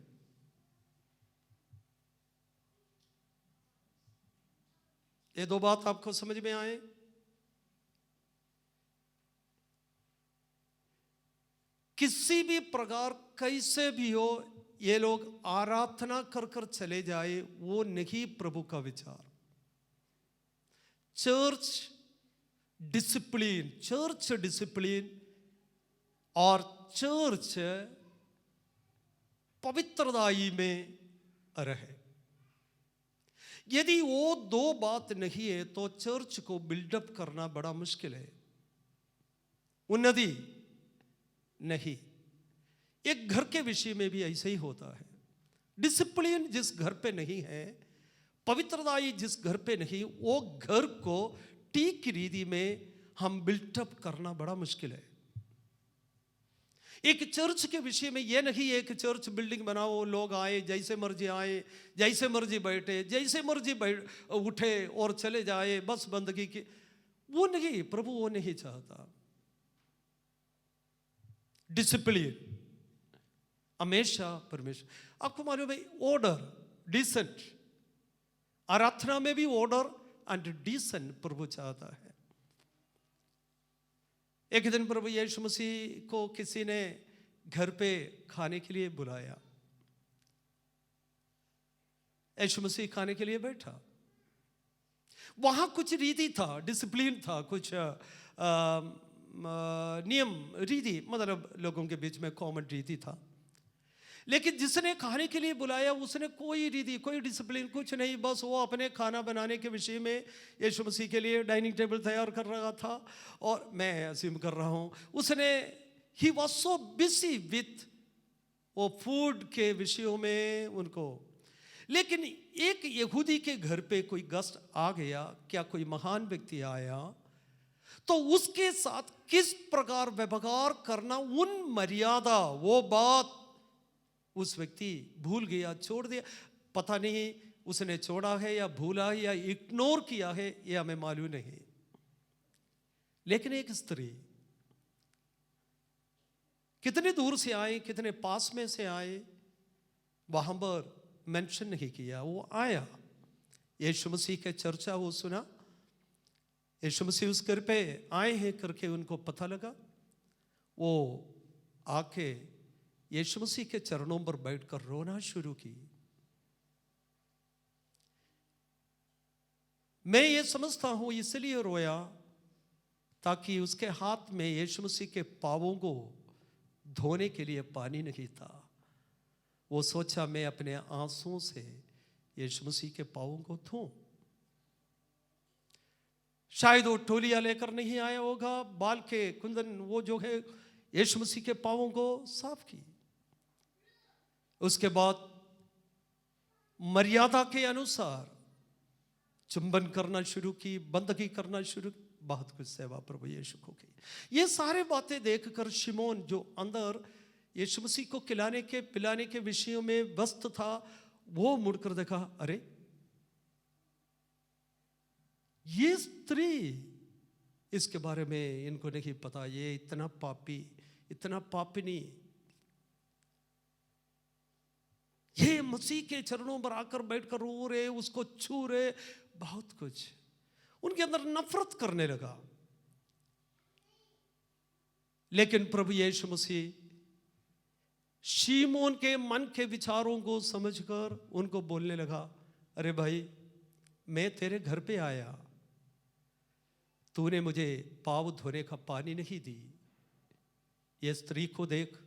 Speaker 4: ये दो बात आपको समझ में आए? किसी भी प्रकार कैसे भी हो, ये लोग आराधना कर कर चले जाए, वो नहीं प्रभु का विचार। चर्च डिसिप्लिन और चर्च पवित्रताई में रहे। यदि वो दो बात नहीं है तो चर्च को बिल्डअप करना बड़ा मुश्किल है, उन्नति नहीं। एक घर के विषय में भी ऐसे ही होता है। डिसिप्लिन जिस घर पे नहीं है, पवित्रताई जिस घर पे नहीं, वो घर को ठीक रीति में हम बिल्डअप करना बड़ा मुश्किल है। एक चर्च के विषय में यह नहीं है कि चर्च बिल्डिंग बनाओ, लोग आए, जैसे मर्जी आए, जैसे मर्जी बैठे, जैसे मर्जी उठे और चले जाए, बस बंदगी की। वो नहीं, प्रभु वो नहीं चाहता। डिसिप्लिन हमेशा परमेश्वर, आपको मालूम है, ऑर्डर, डिसेंट, आराधना में भी ऑर्डर एंड डिसेंट प्रभु चाहता है। एक दिन प्रभु यीशु मसीह को किसी ने घर पे खाने के लिए बुलाया। यीशु मसीह खाने के लिए बैठा। वहां कुछ रीति था, डिसिप्लिन था, कुछ नियम रीति, मतलब लोगों के बीच में कॉमन रीति था। लेकिन जिसने खाने के लिए बुलाया उसने कोई रीति, कोई डिसिप्लिन कुछ नहीं, बस वो अपने खाना बनाने के विषय में यीशु मसीह के लिए डाइनिंग टेबल तैयार कर रहा था। और मैं असीम कर रहा हूँ, उसने he was so busy with वो फूड के विषयों में उनको। लेकिन एक यहूदी के घर पे कोई गेस्ट आ गया, क्या कोई महान व्यक्ति आया, तो उसके साथ किस प्रकार व्यवहार करना, उन मर्यादा, वो बात उस व्यक्ति भूल गया, छोड़ दिया। पता नहीं उसने छोड़ा है या भूला है या इग्नोर किया है, यह हमें मालूम नहीं। लेकिन एक स्त्री, कितने दूर से आए, कितने पास में से आए, वहां पर मेंशन नहीं किया। वो आया, यीशु मसीह के चर्चा वो सुना, यीशु मसीह उस घर पे आए हैं करके उनको पता लगा। वो आके यीशु मसीह के चरणों पर बैठकर रोना शुरू की। मैं ये समझता हूं इसलिए रोया ताकि उसके हाथ में यीशु मसीह के पांवों को धोने के लिए पानी नहीं था। वो सोचा मैं अपने आंसुओं से यीशु मसीह के पांवों को धोऊं। शायद वो टोलिया लेकर नहीं आया होगा, बाल के कुंदन वो जो है यीशु मसीह के पांवों को साफ की। उसके बाद मर्यादा के अनुसार चुंबन करना शुरू की, बंदगी करना शुरू की, बहुत कुछ सेवा प्रभु यीशु को की। ये सारे बातें देखकर शिमोन जो अंदर यीशु मसीह को खिलाने के पिलाने के विषयों में व्यस्त था, वो मुड़कर देखा, अरे ये स्त्री, इसके बारे में इनको नहीं पता, ये इतना पापी, इतना पापिनी, ये मसीह के चरणों पर आकर बैठकर रो रहे, उसको छू रहे, बहुत कुछ उनके अंदर नफरत करने लगा। लेकिन प्रभु यीशु मसीह शिमोन के मन के विचारों को समझकर उनको बोलने लगा, अरे भाई, मैं तेरे घर पे आया, तूने मुझे पाँव धोने का पानी नहीं दी, ये स्त्री को देख,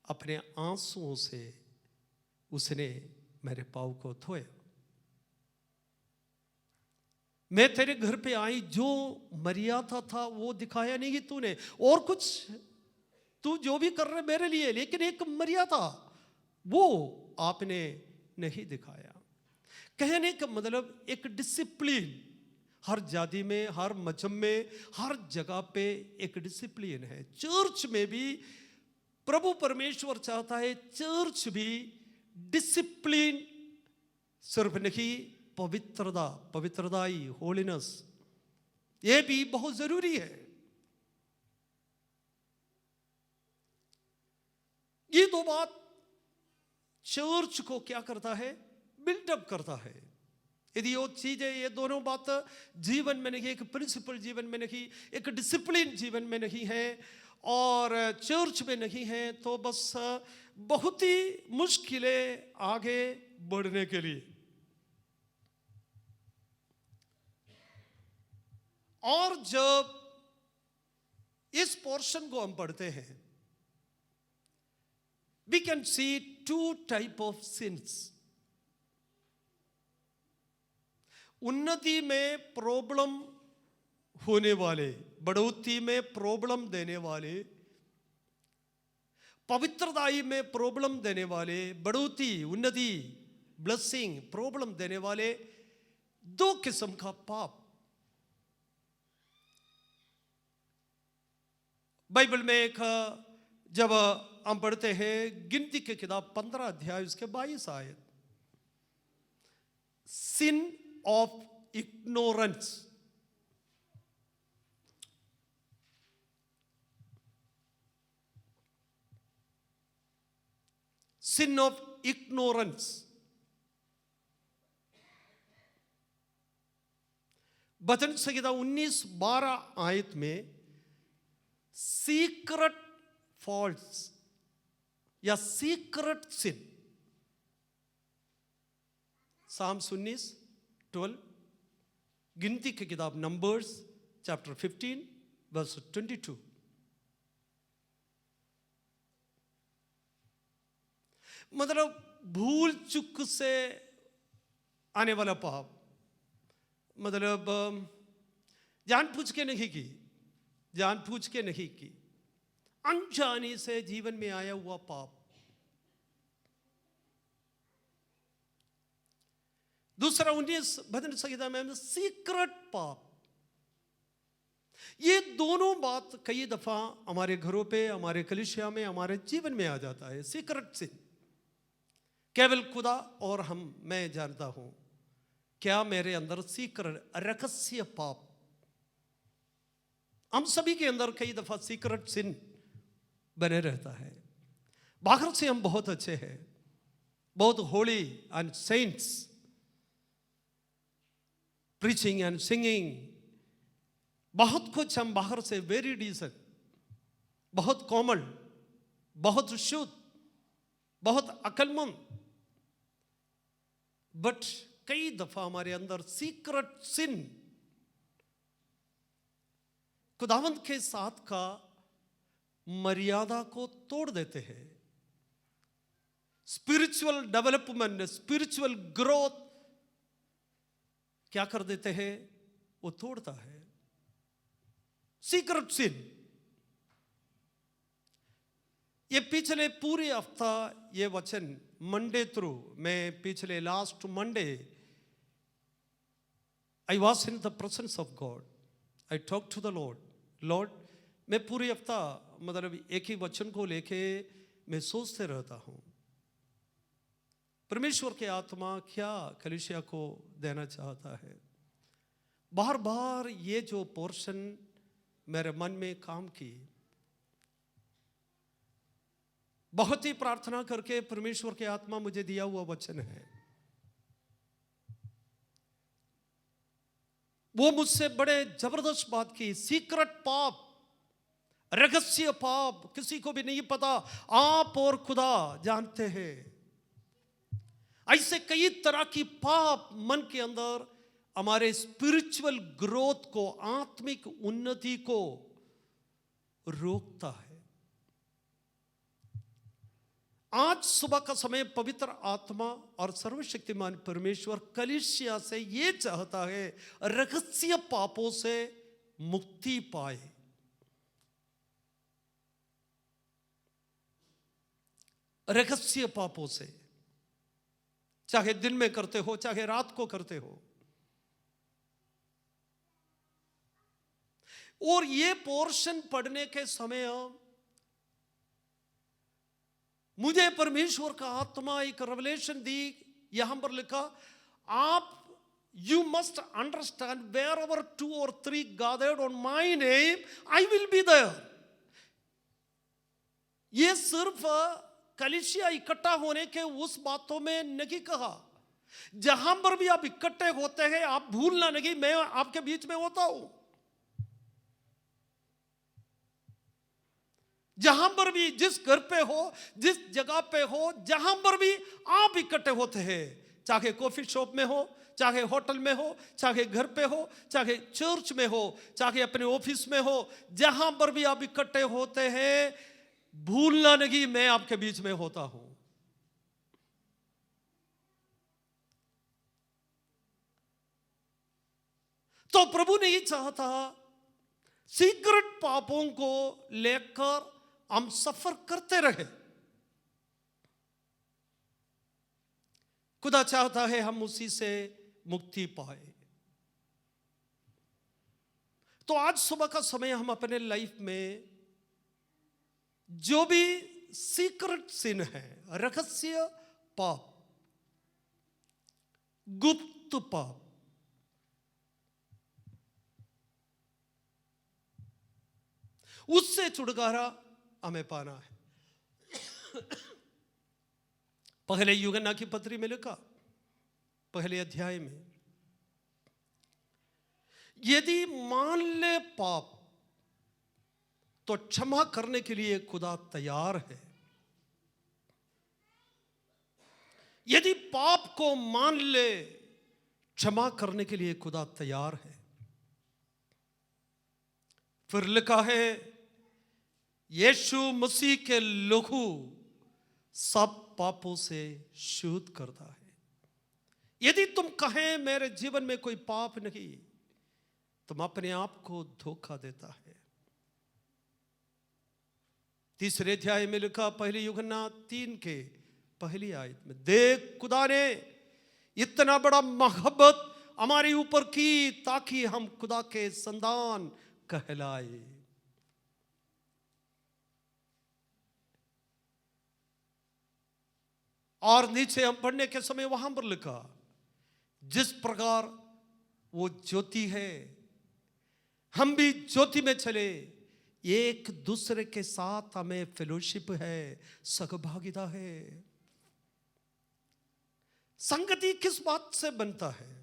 Speaker 4: अपने आंसुओं से उसने मेरे पाँव को धोया। मैं तेरे घर पे आई, जो मर्यादा था वो दिखाया नहीं तूने, और कुछ तू जो भी कर रहे मेरे लिए, लेकिन एक मर्यादा वो आपने नहीं दिखाया। कहने का मतलब एक डिसिप्लिन, हर जाति में, हर मजहब में, हर जगह पे एक डिसिप्लिन है। चर्च में भी प्रभु परमेश्वर चाहता है, चर्च भी डिसिप्लिन सिर्फ नहीं, पवित्रता, पवित्रताई, होलीनेस, ये भी बहुत जरूरी है। ये दो बात चर्च को क्या करता है, बिल्डअप करता है। यदि वो चीजें, ये दोनों बात जीवन में नहीं, एक प्रिंसिपल जीवन में नहीं, एक डिसिप्लिन जीवन में नहीं है और चर्च में नहीं है, तो बस बहुत ही मुश्किलें आगे बढ़ने के लिए। और जब इस पोर्शन को हम पढ़ते हैं, we can see two type of sins. उन्नति में प्रॉब्लम होने वाले, बढ़ोतरी में प्रॉब्लम देने वाले, पवित्रताई में प्रॉब्लम देने वाले, बढ़ोतरी, उन्नति, ब्लेसिंग, प्रॉब्लम देने वाले दो किस्म का पाप बाइबल में एक, जब हम पढ़ते हैं गिनती के किताब 15 अध्याय उसके 22 आयत, sin of ignorance, sin of ignorance. वचन संहिता 19-12 आयत में सीक्रेट फॉल्ट्स या सीक्रेट सिन, साम्स 19:12, गिनती की किताब नंबर्स चैप्टर 15 वर्स 22। मतलब भूल चुक से आने वाला पाप, मतलब जानबूझ के नहीं की, जानबूझ के नहीं की, अनजाने से जीवन में आया हुआ पाप। दूसरा 19 भजन संहिता में सीक्रेट पाप। ये दोनों बात कई दफा हमारे घरों पे, हमारे कलीसिया में, हमारे जीवन में आ जाता है। सीक्रेट सिन, केवल खुदा और हम, मैं जानता हूं क्या मेरे अंदर सीक्रेट रहस्य पाप। हम सभी के अंदर कई दफा सीक्रेट सिन बने रहता है। बाहर से हम बहुत अच्छे हैं, बहुत Holi and cents, preaching and singing, बहुत कुछ हम बाहर से, वेरी डिसेंट, बहुत कोमल, बहुत शुद्ध, बहुत अक्लमंद, बट कई दफा हमारे अंदर सीक्रेट सिन खुदावंद के साथ का मर्यादा को तोड़ देते हैं। स्पिरिचुअल डेवलपमेंट, स्पिरिचुअल ग्रोथ क्या कर देते हैं, वो तोड़ता है। सीक्रेट सिन, ये पिछले पूरे हफ्ता ये वचन मंडे थ्रू, मैं पिछले last Monday I was in the presence of God, I talk to the Lord. मैं पूरे हफ्ता मतलब एक ही वचन को लेके मैं सोचते रहता हूं, परमेश्वर की आत्मा क्या कलीसिया को देना चाहता है। बार बार ये जो पोर्शन मेरे मन में काम की, बहुत ही प्रार्थना करके परमेश्वर की आत्मा मुझे दिया हुआ वचन है। वो मुझसे बड़े जबरदस्त बात की, सीक्रेट पाप, रहस्य पाप किसी को भी नहीं पता, आप और खुदा जानते हैं। ऐसे कई तरह की पाप मन के अंदर हमारे स्पिरिचुअल ग्रोथ को, आत्मिक उन्नति को रोकता है। आज सुबह का समय पवित्र आत्मा और सर्वशक्तिमान परमेश्वर कलीसिया से ये चाहता है रहस्य पापों से मुक्ति पाए। रहस्य पापों से, चाहे दिन में करते हो चाहे रात को करते हो। और ये पोर्शन पढ़ने के समय मुझे परमेश्वर का आत्मा एक रेवलेशन दी। यहां पर लिखा, आप you must understand wherever 2 or 3 gathered on my name, I will be there। ये सिर्फ कलीसिया इकट्ठा होने के उस बातों में नहीं कहा, जहां पर भी आप इकट्ठे होते हैं आप भूलना नहीं, मैं आपके बीच में होता हूं। जहां पर भी, जिस घर पे हो, जिस जगह पे हो, जहां पर भी आप इकट्ठे होते हैं, चाहे कॉफी शॉप में हो, चाहे होटल में हो, चाहे घर पे हो, चाहे चर्च में हो, चाहे अपने ऑफिस में हो, जहां पर भी आप इकट्ठे होते हैं भूलना नहीं, मैं आपके बीच में होता हूं। तो प्रभु ने ये चाहता सीक्रेट पापों को लेकर हम सफर करते रहे। खुदा चाहता है हम उसी से मुक्ति पाए। तो आज सुबह का समय हम अपने लाइफ में जो भी सीक्रेट सिन है, रहस्य पाप, गुप्त पाप, उससे छुटकारा हमें पाना है। पहले यूहन्ना की पत्री में लिखा, पहले अध्याय में, यदि मान ले पाप तो क्षमा करने के लिए खुदा तैयार है। यदि पाप को मान ले, क्षमा करने के लिए खुदा तैयार है। फिर लिखा है, यीशु मसीह के लहू सब पापों से शुद्ध करता है। यदि तुम कहें मेरे जीवन में कोई पाप नहीं, तुम अपने आप को धोखा देता है। तीसरे अध्याय में लिखा, पहली यूहन्ना 3 के पहली आयत में, देख खुदा ने इतना बड़ा मोहब्बत हमारे ऊपर की ताकि हम खुदा के संतान कहलाए। और नीचे हम पढ़ने के समय वहां पर लिखा, जिस प्रकार वो ज्योति है हम भी ज्योति में चले, एक दूसरे के साथ हमें फेलोशिप है, सहभागिता है। संगति किस बात से बनता है?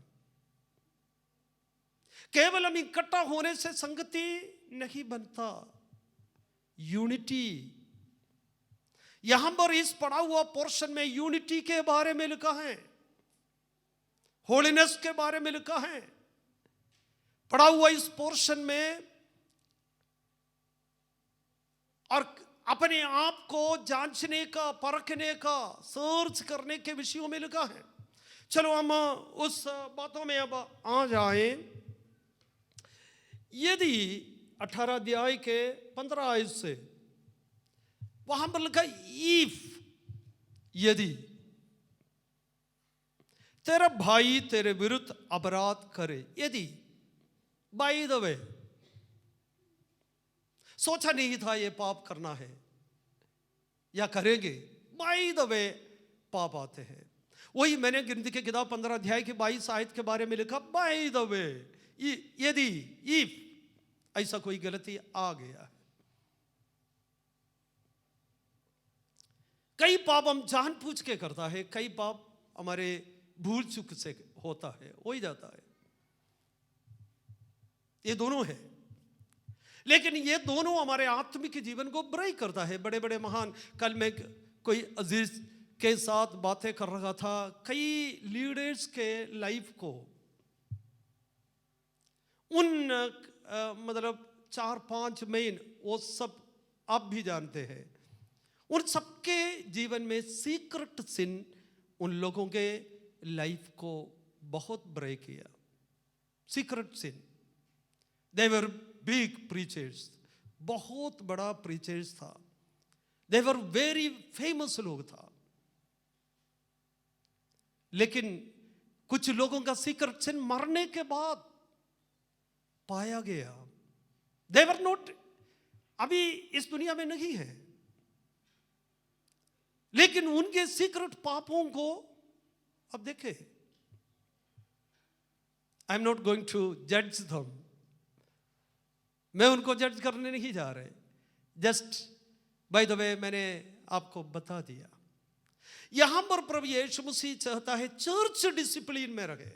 Speaker 4: केवल हम इकट्ठा होने से संगति नहीं बनता, यूनिटी। यहां पर इस पढ़ा हुआ पोर्शन में यूनिटी के बारे में लिखा है, होलीनेस के बारे में लिखा है। पढ़ा हुआ इस पोर्शन में और अपने आप को जांचने का, परखने का, सर्च करने के विषयों में लिखा है। चलो हम उस बातों में अब आ जाएं। यदि 18 अध्याय के 15 आयत से वहां पर लिखा इफ, यदि तेरा भाई तेरे विरुद्ध अपराध करे, यदि, बाय द वे, सोचा नहीं था ये पाप करना है या करेंगे, बाय द वे पाप आते हैं। वही मैंने गिनती की किताब 15 अध्याय के 22 आयत के बारे में लिखा, बाय द वे, यदि, इफ ऐसा कोई गलती आ गया है। कई पाप हम जानबूझ के करता है, कई पाप हमारे भूल चूक से होता है, हो ही जाता है, ये दोनों है। लेकिन ये दोनों हमारे आत्मिक जीवन को बुराई करता है। बड़े बड़े महान, कल मैं कोई अजीज के साथ बातें कर रहा था, कई लीडर्स के लाइफ को उन मतलब 4-5 मेन, वो सब आप भी जानते हैं, उन सबके जीवन में सीक्रेट सिन उन लोगों के लाइफ को बहुत बुराई किया। Secret sin, they were big preachers, बहुत बड़ा प्रीचर्स था, दे वर वेरी फेमस लोग था, लेकिन कुछ लोगों का सीक्रेट सिन मरने के बाद पाया गया। दे वर नॉट, अभी इस दुनिया में नहीं है, लेकिन उनके सीक्रेट पापों को अब देखे। I am not going to जज देम, मैं उनको जज करने नहीं जा रहे, जस्ट बाय द वे मैंने आपको बता दिया। यहां पर प्रभु यीशु मसीह चाहता है चर्च डिसिप्लिन में रहे,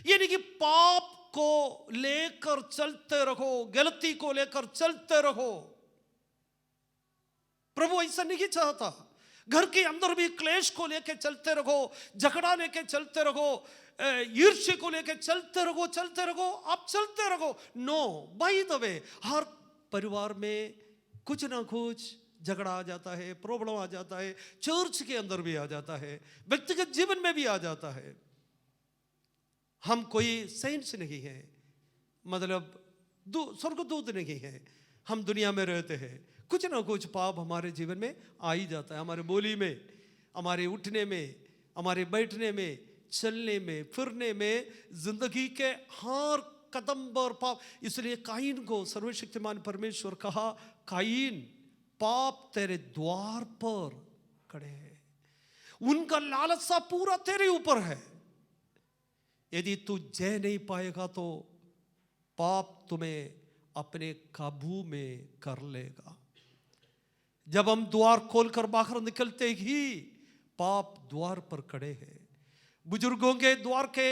Speaker 4: यानी कि पाप को लेकर चलते रहो, गलती को लेकर चलते रहो। प्रभु ऐसा नहीं चाहता। घर के अंदर भी क्लेश को लेकर चलते रहो, झगड़ा लेके चलते रहो, ईर्ष्या को लेकर चलते रहो, आप चलते रहो। नो, बाय द वे, हर परिवार में कुछ ना कुछ झगड़ा आ जाता है, प्रॉब्लम आ जाता है, चर्च के अंदर भी आ जाता है, व्यक्तिगत जीवन में भी आ जाता है। हम कोई सेंट्स नहीं है, मतलब स्वर्गदूत नहीं है, हम दुनिया में रहते हैं, कुछ ना कुछ पाप हमारे जीवन में आ ही जाता है। हमारे बोली में, हमारे उठने में, हमारे बैठने में, चलने में, फिरने में, जिंदगी के हर कदम पर पाप। इसलिए काइन को सर्वशक्तिमान परमेश्वर कहा, काइन पाप तेरे द्वार पर खड़े हैं, उनका लालसा पूरा तेरे ऊपर है, यदि तू जय नहीं पाएगा तो पाप तुम्हें अपने काबू में कर लेगा। जब हम द्वार खोलकर बाहर निकलते ही पाप द्वार पर खड़े हैं। बुजुर्गों के द्वार के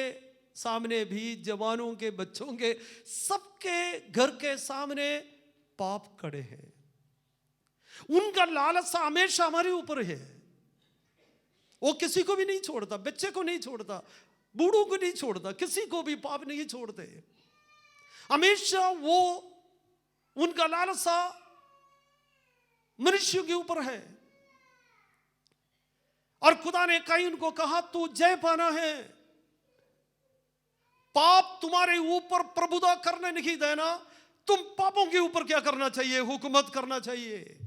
Speaker 4: सामने भी, जवानों के, बच्चों के, सबके घर के सामने पाप खड़े हैं। उनका लालसा हमेशा हमारे ऊपर है, वो किसी को भी नहीं छोड़ता, बच्चे को नहीं छोड़ता, बूढ़ों को नहीं छोड़ता, किसी को भी पाप नहीं छोड़ते। हमेशा वो, उनका लालसा मनुष्य के ऊपर है। और खुदा ने काइन को कहा, तू जय पाना है, पाप तुम्हारे ऊपर प्रभुता करने नहीं देना, तुम पापों के ऊपर क्या करना चाहिए, हुकूमत करना चाहिए।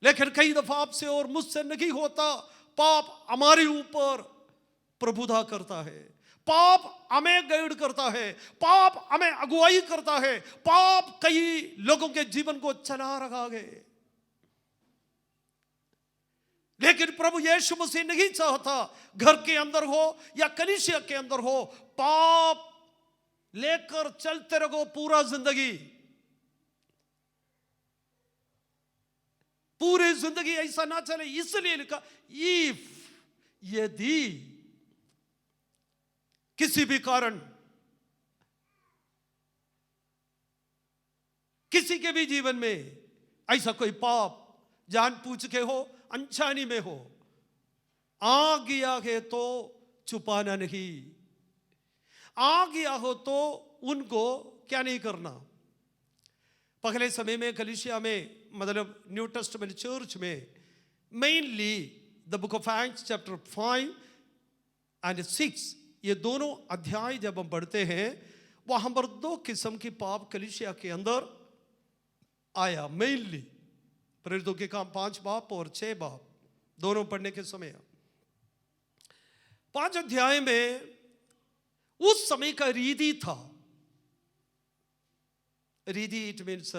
Speaker 4: लेकिन कई दफा आपसे और मुझसे नहीं होता, पाप हमारे ऊपर प्रभुता करता है, पाप हमें गाइड करता है, पाप हमें अगुवाई करता है, पाप कई लोगों के जीवन को चला रखा है। लेकिन प्रभु यीशु मसीह नहीं चाहता घर के अंदर हो या कलीसिया के अंदर हो, पाप लेकर चलते रहो पूरा जिंदगी, पूरी जिंदगी ऐसा ना चले। इसलिए लिखा, इफ, यदि किसी भी कारण किसी के भी जीवन में ऐसा कोई पाप जानबूझ के हो, अनजानी में हो, आ गया है तो छुपाना नहीं, आ गया हो तो उनको क्या नहीं करना। पहले समय में कलीसिया में, मतलब न्यू टेस्टामेंट चर्च में, mainly the book of acts chapter 5 and 6, ये दोनों अध्याय जब हम पढ़ते हैं, वहां पर दो किस्म की पाप कलीसिया के अंदर आया मेनली। प्रेरितों के काम 5 बाप और 6 बाप दोनों पढ़ने के समय 5 अध्याय में उस समय का रीति था। रीति इट मीन्स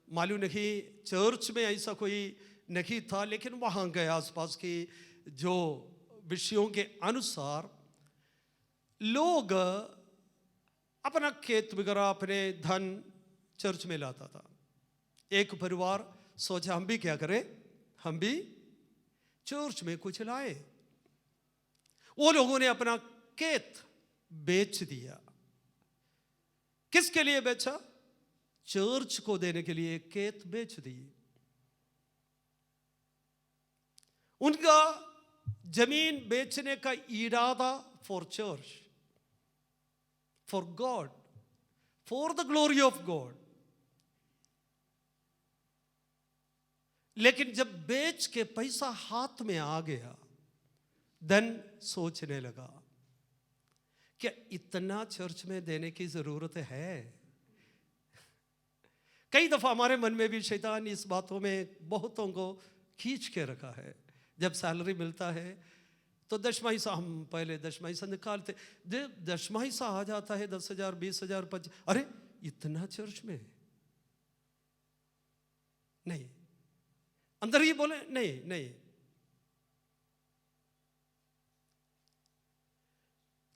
Speaker 4: मालूम नहीं चर्च में ऐसा कोई नहीं था, लेकिन वहां गए आसपास की जो विषयों के अनुसार लोग अपना खेत वगैरह अपने धन चर्च में लाता था। एक परिवार सोचा हम भी क्या करें, हम भी चर्च में कुछ लाए। वो लोगों ने अपना खेत बेच दिया। किसके लिए बेचा? चर्च को देने के लिए खेत बेच दी। उनका जमीन बेचने का इरादा for church, for God, for the glory of God. लेकिन जब बेच के पैसा हाथ में आ गया, देन सोचने लगा क्या इतना चर्च में देने की जरूरत है? कई दफा हमारे मन में भी शैतान इस बातों में बहुतों को खींच के रखा है। जब सैलरी मिलता है तो दशमा हिस्सा, हम पहले दशमा हिस्सा निकालते, दशमा हिस्सा आ जाता है 10,000, 20,000, 25, अरे इतना चर्च में नहीं। अंदर ही बोले नहीं नहीं।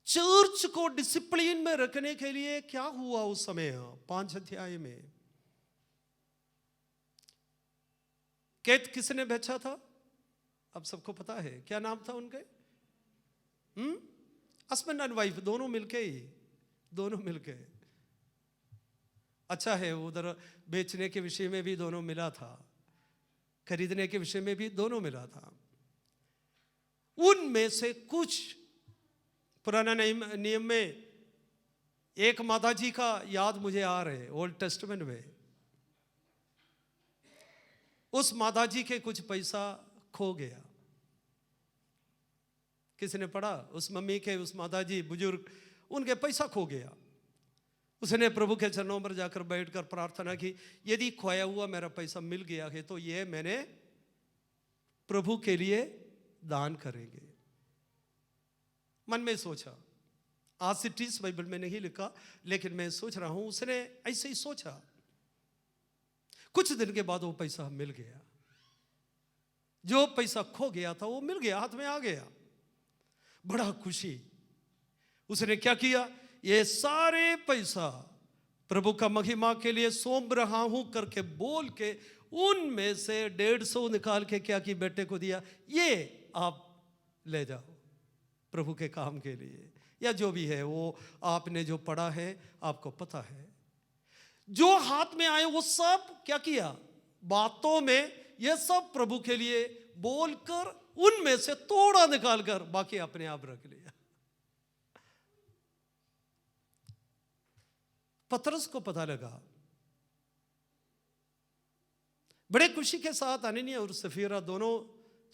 Speaker 4: चर्च को डिसिप्लिन में रखने के लिए क्या हुआ उस समय 5 अध्याय में? खेत किसने बेचा था? अब सबको पता है। क्या नाम था उनके? हस्बैंड एंड वाइफ दोनों मिलके। अच्छा है, उधर बेचने के विषय में भी दोनों मिला था, खरीदने के विषय में भी दोनों मिला था। उनमें से कुछ पुराना नियम में एक माता जी का याद मुझे आ रहे, ओल्ड टेस्टमेंट में उस माता जी के कुछ पैसा खो गया। किसने पढ़ा? उस मम्मी के, उस माता जी बुजुर्ग, उनके पैसा खो गया। उसने प्रभु के चरणों पर जाकर बैठकर प्रार्थना की, यदि खोया हुआ मेरा पैसा मिल गया है तो ये मैंने प्रभु के लिए दान करेंगे। मन में सोचा, आज से 30 बाइबल में नहीं लिखा, लेकिन मैं सोच रहा हूं उसने ऐसे ही सोचा। कुछ दिन के बाद वो पैसा मिल गया। जो पैसा खो गया था वो मिल गया, हाथ में आ गया। बड़ा खुशी। उसने क्या किया? ये सारे पैसा प्रभु का महिमा के लिए सौंप रहा हूं करके बोल के उनमें से 150 निकाल के क्या की बेटे को दिया, ये आप ले जाओ प्रभु के काम के लिए, या जो भी है वो आपने जो पढ़ा है आपको पता है। जो हाथ में आए वो सब क्या किया? बातों में ये सब प्रभु के लिए बोलकर उनमें से थोड़ा निकालकर बाकी अपने आप रख लिया। पतरस को पता लगा, बड़े खुशी के साथ अननिया और सफीरा दोनों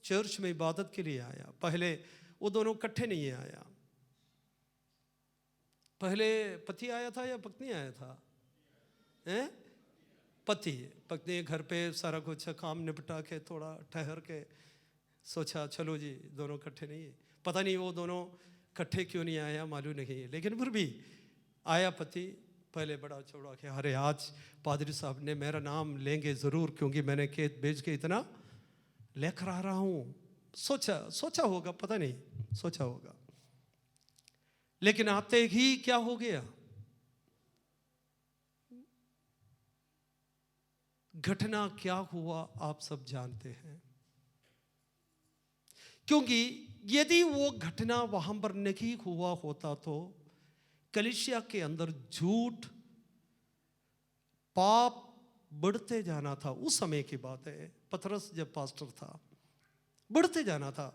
Speaker 4: चर्च में इबादत के लिए आया। पहले वो दोनों इकट्ठे नहीं आया। पहले पति आया था या पत्नी आया था? पत्नी घर पे सारा कुछ काम निपटा के थोड़ा ठहर के सोचा चलो जी दोनों इकट्ठे नहीं है। पता नहीं वो दोनों इकट्ठे क्यों नहीं आया, मालूम नहीं है, लेकिन फिर भी आया पति। पहले बड़ा चौड़ा कि अरे आज पादरी साहब ने मेरा नाम लेंगे ज़रूर, क्योंकि मैंने खेत बेच के इतना लेकर आ रहा हूँ। सोचा होगा, पता नहीं सोचा होगा। लेकिन आते ही क्या हो गया? घटना क्या हुआ आप सब जानते हैं। क्योंकि यदि वो घटना वहां पर नहीं हुआ होता तो कलीसिया के अंदर झूठ, पाप बढ़ते जाना था। उस समय की बात है, पतरस जब पास्टर था, बढ़ते जाना था।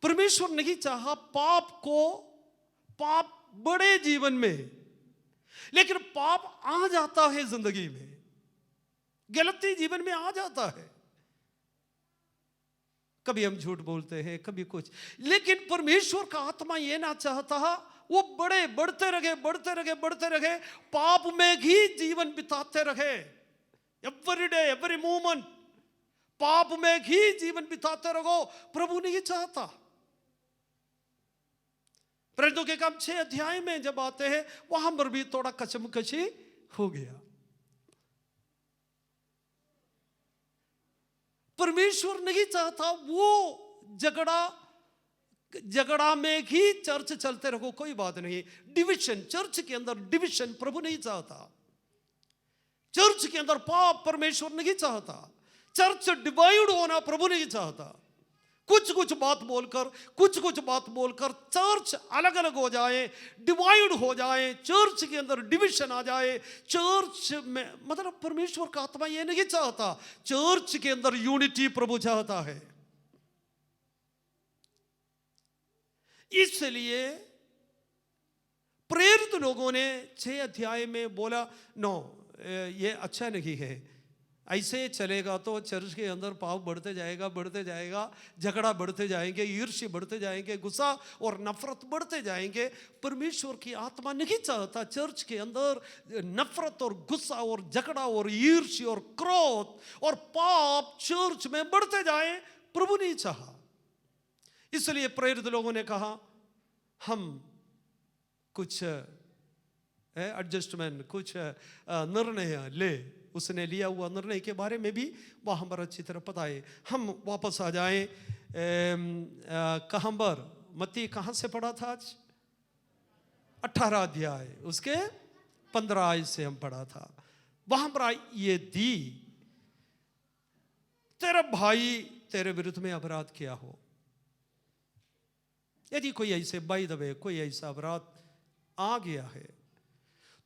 Speaker 4: परमेश्वर नहीं चाहा पाप बड़े जीवन में, लेकिन पाप आ जाता है जिंदगी में, गलती जीवन में आ जाता है। कभी हम झूठ बोलते हैं, कभी कुछ, लेकिन परमेश्वर का आत्मा यह ना चाहता वो बढ़ते रहे, पाप में ही जीवन बिताते रहे। एवरी डे एवरी मोमेंट पाप में ही जीवन बिताते रहो, प्रभु नहीं चाहता। प्रेरितों के काम 6 अध्याय में जब आते हैं वहां पर भी थोड़ा कशमकशी हो गया। परमेश्वर नहीं चाहता वो झगड़ा में ही चर्च चलते रहो, कोई बात नहीं। डिविजन, चर्च के अंदर डिविजन प्रभु नहीं चाहता। चर्च के अंदर पाप परमेश्वर नहीं चाहता। चर्च डिवाइड होना प्रभु नहीं चाहता। कुछ बात बोलकर चर्च अलग अलग हो जाए, डिवाइड हो जाए, चर्च के अंदर डिवीजन आ जाए। चर्च में मतलब परमेश्वर का आत्मा ये नहीं चाहता। चर्च के अंदर यूनिटी प्रभु चाहता है। इसलिए प्रेरित लोगों ने 6 अध्याय में बोला, नो ये अच्छा नहीं है, ऐसे चलेगा तो चर्च के अंदर पाप बढ़ते जाएगा, झगड़ा बढ़ते जाएंगे, ईर्ष्या बढ़ते जाएंगे, गुस्सा और नफरत बढ़ते जाएंगे। परमेश्वर की आत्मा नहीं चाहता चर्च के अंदर नफरत और गुस्सा और झगड़ा और ईर्ष्या और क्रोध और पाप चर्च में बढ़ते जाए, प्रभु नहीं चाहा। इसलिए प्रेरित लोगों ने कहा हम कुछ एडजस्टमेंट, कुछ निर्णय ले। उसने लिया हुआ निर्णय के बारे में भी वहाँ पर अच्छी तरह पता है। हम वापस आ जाएं, कहाँ पर मत्ती कहाँ से पढ़ा था आज? 18 अध्याय उसके 15 आयत से हम पढ़ा था। वहाँ पर ये दी, तेरा भाई तेरे विरुद्ध में अपराध किया हो, यदि कोई ऐसे बाय द वे कोई ऐसा अपराध आ गया है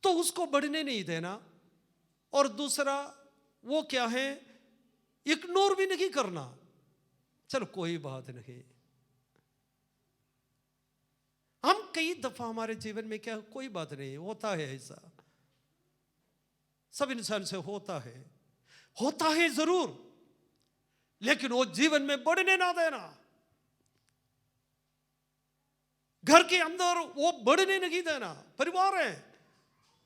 Speaker 4: तो उसको बढ़ने नहीं देना। और दूसरा वो क्या है, इग्नोर भी नहीं करना, चलो कोई बात नहीं। हम कई दफा हमारे जीवन में क्या कोई बात नहीं, होता है ऐसा, सब इंसान से होता है जरूर, लेकिन वो जीवन में बढ़ने ना देना। घर के अंदर वो बढ़ने नहीं देना। परिवार है,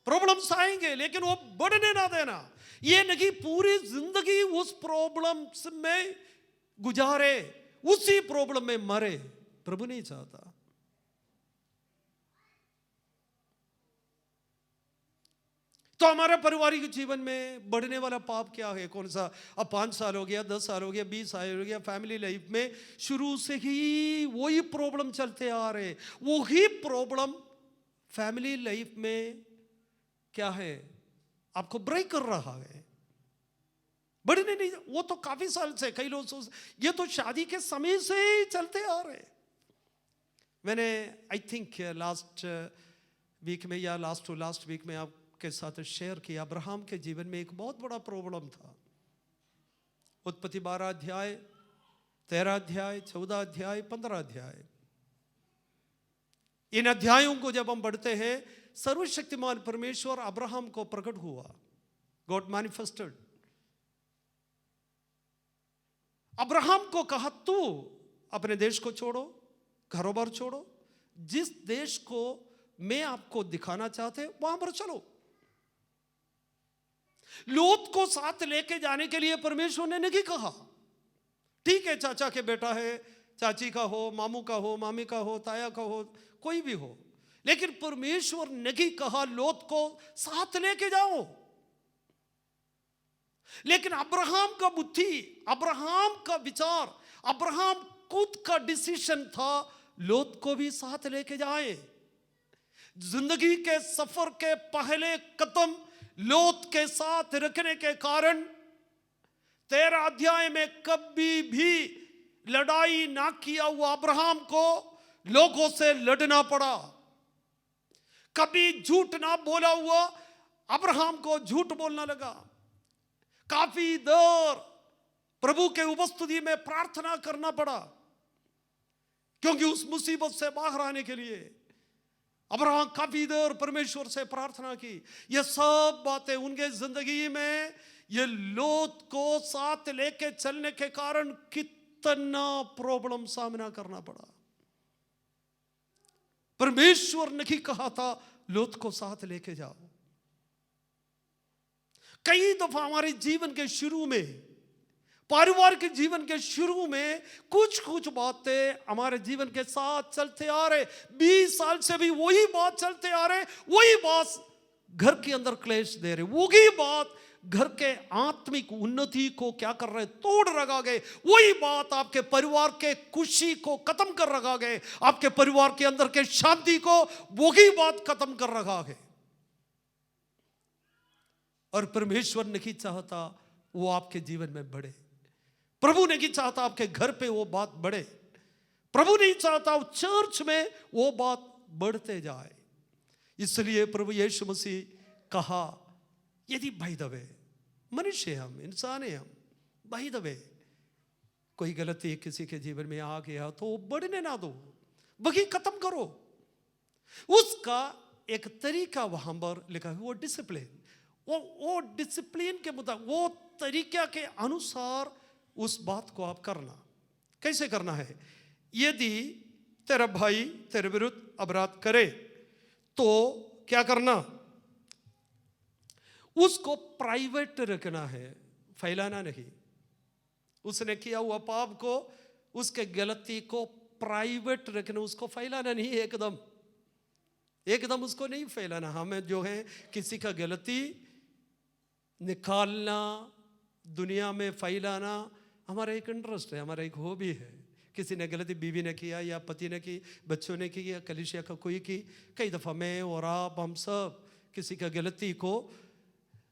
Speaker 4: प्रॉब्लम्स आएंगे, लेकिन वो बढ़ने ना देना। ये नहीं पूरी जिंदगी उस प्रॉब्लम्स में गुजारे, उसी प्रॉब्लम में मरे, प्रभु नहीं चाहता। तो हमारे पारिवारिक जीवन में बढ़ने वाला पाप क्या है, कौन सा? अब 5 साल हो गया, 10 साल हो गया, 20 साल हो गया, फैमिली लाइफ में शुरू से ही वही प्रॉब्लम चलते आ रहे। वही प्रॉब्लम फैमिली लाइफ में क्या है, आपको ब्रेक कर रहा है, बढ़ने नहीं। वो तो काफी साल से, कई लोग ये तो शादी के समय से ही चलते आ रहे। मैंने आई थिंक लास्ट वीक में या लास्ट टू लास्ट वीक में आपके साथ शेयर किया, अब्राहम के जीवन में एक बहुत बड़ा प्रॉब्लम था। उत्पत्ति 12 अध्याय, 13 अध्याय, 14 अध्याय, 15 अध्याय, इन अध्यायों को जब हम पढ़ते हैं, सर्वशक्तिमान परमेश्वर अब्राहम को प्रकट हुआ, गॉड मैनिफेस्टेड। अब्राहम को कहा तू अपने देश को छोड़ो, घरों बार छोड़ो, जिस देश को मैं आपको दिखाना चाहते वहां पर चलो। लोत को साथ लेके जाने के लिए परमेश्वर ने नहीं कहा, ठीक है चाचा के बेटा है, चाची का हो, मामू का हो, मामी का हो, ताया का हो, कोई भी हो, लेकिन परमेश्वर ने नहीं कहा लोत को साथ लेके जाओ। लेकिन अब्राहम का बुद्धि, अब्राहम का विचार, अब्राहम खुद का डिसीजन था लोत को भी साथ लेके जाए। जिंदगी के सफर के पहले कदम लोत के साथ रखने के कारण 13 अध्याय में कभी भी लड़ाई ना किया हुआ अब्राहम को लोगों से लड़ना पड़ा। कभी झूठ ना बोला हुआ अब्राहम को झूठ बोलना लगा। काफी देर प्रभु के उपस्थिति में प्रार्थना करना पड़ा, क्योंकि उस मुसीबत से बाहर आने के लिए अब्राहम काफी देर परमेश्वर से प्रार्थना की। ये सब बातें उनके जिंदगी में, ये लोत को साथ लेके चलने के कारण कितना प्रॉब्लम सामना करना पड़ा। परमेश्वर ने कहा था लोत को साथ लेके जाओ। कई दफा हमारे जीवन के शुरू में, परिवार के जीवन के शुरू में कुछ बातें हमारे जीवन के साथ चलते आ रहे, 20 साल से भी वही बात चलते आ रहे, वही बात घर के अंदर क्लेश दे रहे, वही बात घर के आत्मिक उन्नति को क्या कर रहे, तोड़ रखा गए, वही बात आपके परिवार के खुशी को खत्म कर रखा गए, आपके परिवार के अंदर के शांति को वही बात खत्म कर रखा गए। और परमेश्वर नहीं चाहता वो आपके जीवन में बढ़े, प्रभु नहीं चाहता आपके घर पे वो बात बढ़े, प्रभु नहीं चाहता चर्च में वो बात बढ़ते जाए। इसलिए प्रभु यीशु मसीह कहा, यदि बाय द वे, मनुष्य हम, इंसान है हम, बाय द वे कोई गलती किसी के जीवन में आ गया तो वो बढ़ने ना दो, वही खत्म करो। उसका एक तरीका वहां पर लिखा है, वो डिसिप्लिन, वो डिसिप्लिन के मुताबिक, वो तरीका के अनुसार उस बात को आप करना। कैसे करना है? यदि तेरा भाई तेरे विरुद्ध अपराध करे तो क्या करना? उसको प्राइवेट रखना है, फैलाना नहीं। उसने किया हुआ पाप को, उसके गलती को प्राइवेट रखना, उसको फैलाना नहीं, एकदम उसको नहीं फैलाना। हमें जो है किसी का गलती निकालना, दुनिया में फैलाना हमारा एक इंटरेस्ट है, हमारा एक हॉबी है। किसी ने गलती बीवी ने किया या पति ने की, बच्चों ने की या कलीसिया का कोई की, कई दफ़ा मैं और आप, हम सब किसी का गलती को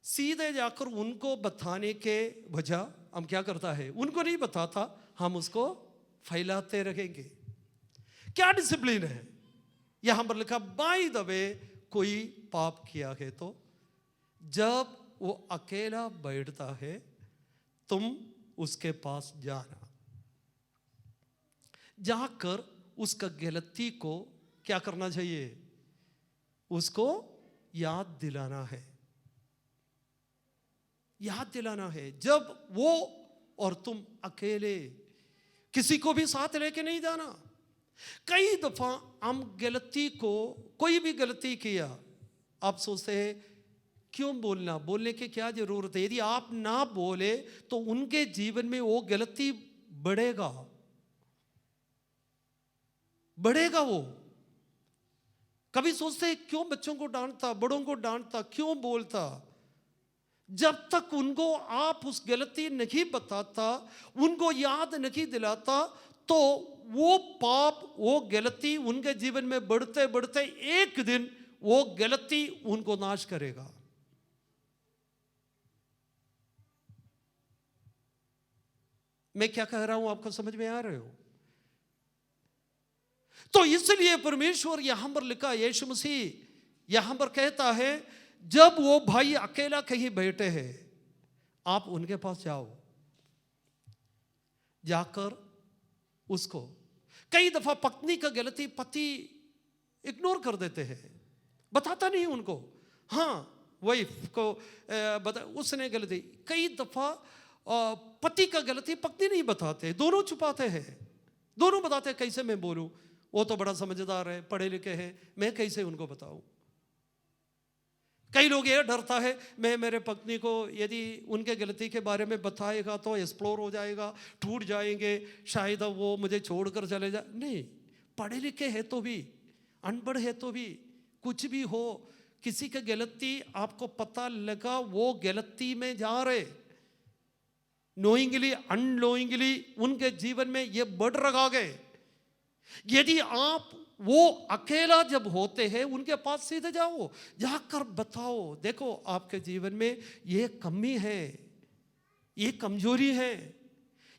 Speaker 4: सीधे जाकर उनको बताने के वजह हम क्या करता है, उनको नहीं बताता, हम उसको फैलाते रहेंगे। क्या डिसिप्लिन है? यहां पर लिखा, बाय द वे कोई पाप किया है तो जब वो अकेला बैठता है तुम उसके पास जाना, जाकर उसका गलती को क्या करना चाहिए, उसको याद दिलाना है, याद दिलाना है। जब वो और तुम अकेले, किसी को भी साथ लेके नहीं जाना। कई दफा हम गलती को, कोई भी गलती किया, आप सोचते हैं क्यों बोलना, बोलने की क्या जरूरत है? यदि आप ना बोले तो उनके जीवन में वो गलती बढ़ेगा वो। कभी सोचते हैं क्यों बच्चों को डांटता, बड़ों को डांटता, क्यों बोलता? जब तक उनको आप उस गलती नहीं बताता, उनको याद नहीं दिलाता, तो वो पाप, वो गलती उनके जीवन में बढ़ते बढ़ते एक दिन वो गलती उनको नाश करेगा। मैं क्या कह रहा हूं, आपको समझ में आ रहे हो? तो इसलिए परमेश्वर यहां पर लिखा, यीशु मसीह यहां पर कहता है, जब वो भाई अकेला कहीं बैठे हैं, आप उनके पास जाओ, जाकर उसको, कई दफा पत्नी का गलती पति इग्नोर कर देते हैं, बताता नहीं उनको, हाँ वाइफ को बता, उसने गलती, कई दफा पति का गलती पत्नी नहीं बताते, दोनों छुपाते हैं, दोनों बताते हैं। कैसे मैं बोलूं, वो तो बड़ा समझदार है, पढ़े लिखे हैं, मैं कैसे उनको बताऊं? कई लोग ये डरता है, मैं मेरे पत्नी को यदि उनके गलती के बारे में बताएगा तो एक्सप्लोर हो जाएगा, टूट जाएंगे, शायद वो मुझे छोड़कर चले जाए। नहीं, पढ़े लिखे है तो भी, अनपढ़ है तो भी, कुछ भी हो, किसी की गलती आपको पता लगा वो गलती में जा रहे, नोइंगली अननोइंगली उनके जीवन में ये बढ़ रखा गए। यदि आप वो अकेला जब होते हैं, उनके पास सीधे जाओ, जाकर बताओ, देखो आपके जीवन में ये कमी है, ये कमजोरी है,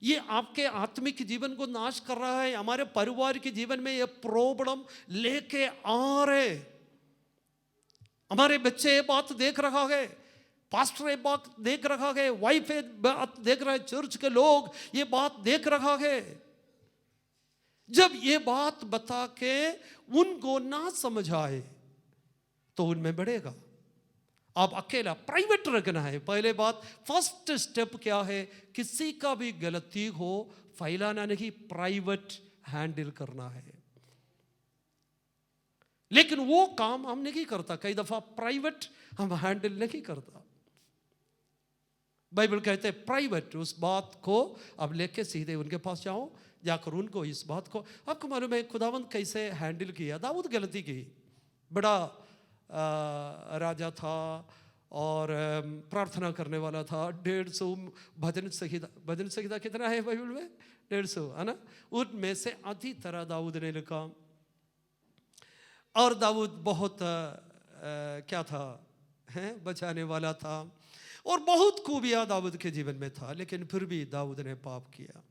Speaker 4: ये आपके आत्मिक जीवन को नाश कर रहा है, हमारे परिवार के जीवन में ये प्रॉब्लम लेके आ रहे, हमारे बच्चे ये बात देख रहा है, पास्टर ये बात देख रहा है, वाइफ ये बात देख रहा है, चर्च के लोग ये बात देख रहा है। जब ये बात बता के उनको ना समझ आए तो उनमें बढ़ेगा। आप अकेला, प्राइवेट रखना है। पहले बात, फर्स्ट स्टेप क्या है? किसी का भी गलती हो फैलाना नहीं, प्राइवेट हैंडल करना है। लेकिन वो काम हम नहीं करता, कई दफा प्राइवेट हम हैंडल नहीं करता। बाइबल कहते हैं प्राइवेट उस बात को अब लेके सीधे उनके पास जाओ, जाकर उनको इस बात को, आपको मालूम है खुदावंद कैसे हैंडल किया। दाऊद गलती की, बड़ा राजा था और प्रार्थना करने वाला था। 150 भजन संहिता कितना है बाइबल में? 150 है ना। उनमें से आधी तरह दाऊद ने लिखा। और दाऊद बहुत क्या था, हैं, बचाने वाला था और बहुत खूबियां दाऊद के जीवन में था, लेकिन फिर भी दाऊद ने पाप किया।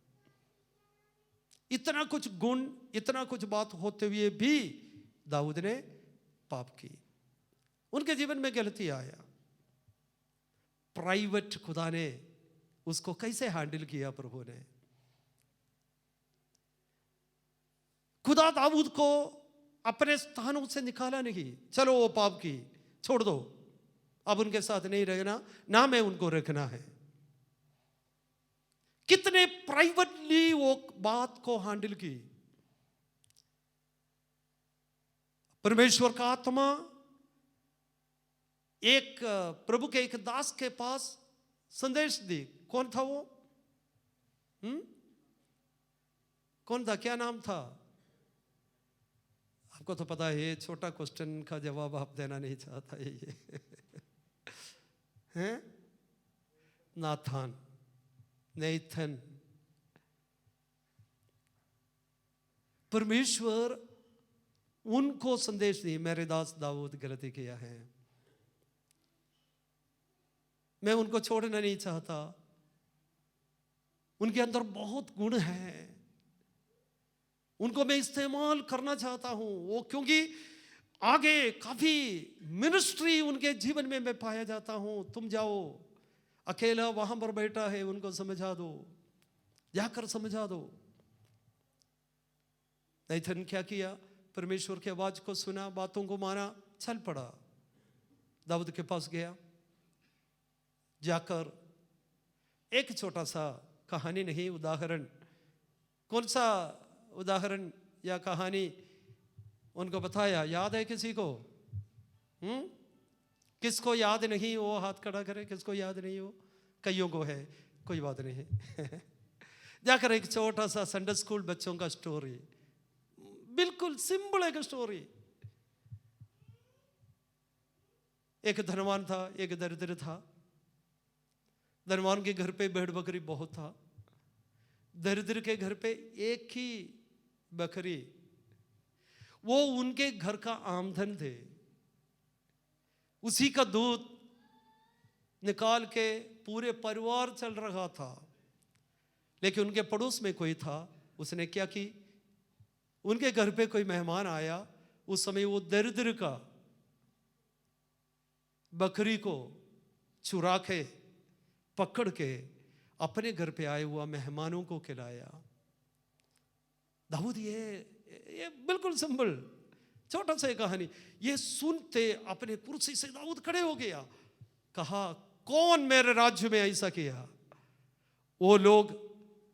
Speaker 4: इतना कुछ गुण, इतना कुछ बात होते हुए भी दाऊद ने पाप की। उनके जीवन में गलती आया। प्राइवेट खुदा ने उसको कैसे हैंडल किया प्रभु ने। खुदा दाऊद को अपने स्थानों से निकाला नहीं, चलो वो पाप की छोड़ दो, अब उनके साथ नहीं रहना, ना मैं उनको रखना है। कितने प्राइवेटली वो बात को हैंडल की। परमेश्वर का आत्मा एक प्रभु के एक दास के पास संदेश दी। कौन था वो? कौन था? क्या नाम था? आपको तो पता है, छोटा क्वेश्चन का जवाब आप देना नहीं चाहता है ये हैं? नाथान, नेथन। परमेश्वर उनको संदेश दी, मेरे दास दाऊद गलती किया है, मैं उनको छोड़ना नहीं चाहता, उनके अंदर बहुत गुण है, उनको मैं इस्तेमाल करना चाहता हूं। वो क्योंकि आगे काफी मिनिस्ट्री उनके जीवन में मैं पाया जाता हूं। तुम जाओ, अकेला वहां पर बैठा है, उनको समझा दो, जाकर समझा दो। नैथन क्या किया? परमेश्वर की आवाज को सुना, बातों को माना, चल पड़ा, दाऊद के पास गया। जाकर एक छोटा सा कहानी नहीं, उदाहरण, कौन सा उदाहरण या कहानी उनको बताया। याद है किसी को? किसको याद नहीं? वो हाथ खड़ा करे। किसको याद नहीं? हो कईयों को है, कोई बात नहीं जाकर एक छोटा सा संडे स्कूल बच्चों का स्टोरी, बिल्कुल सिंपल एक स्टोरी। एक धनवान था, एक दरिद्र था। धनवान के घर पे भेड़ बकरी बहुत था, दरिद्र के घर पे एक ही बकरी। वो उनके घर का आमदन थे, उसी का दूध निकाल के पूरे परिवार चल रहा था। लेकिन उनके पड़ोस में कोई था, उसने क्या की, उनके घर पे कोई मेहमान आया, उस समय वो दरिद्र का बकरी को चुरा के पकड़ के अपने घर पे आए हुआ मेहमानों को खिलाया। दाऊद ये बिल्कुल सिंपल छोटा सा कहानी, ये सुनते अपने कुर्सी से दाऊद खड़े हो गया। कहा, कौन मेरे राज्य में ऐसा किया? वो लोग,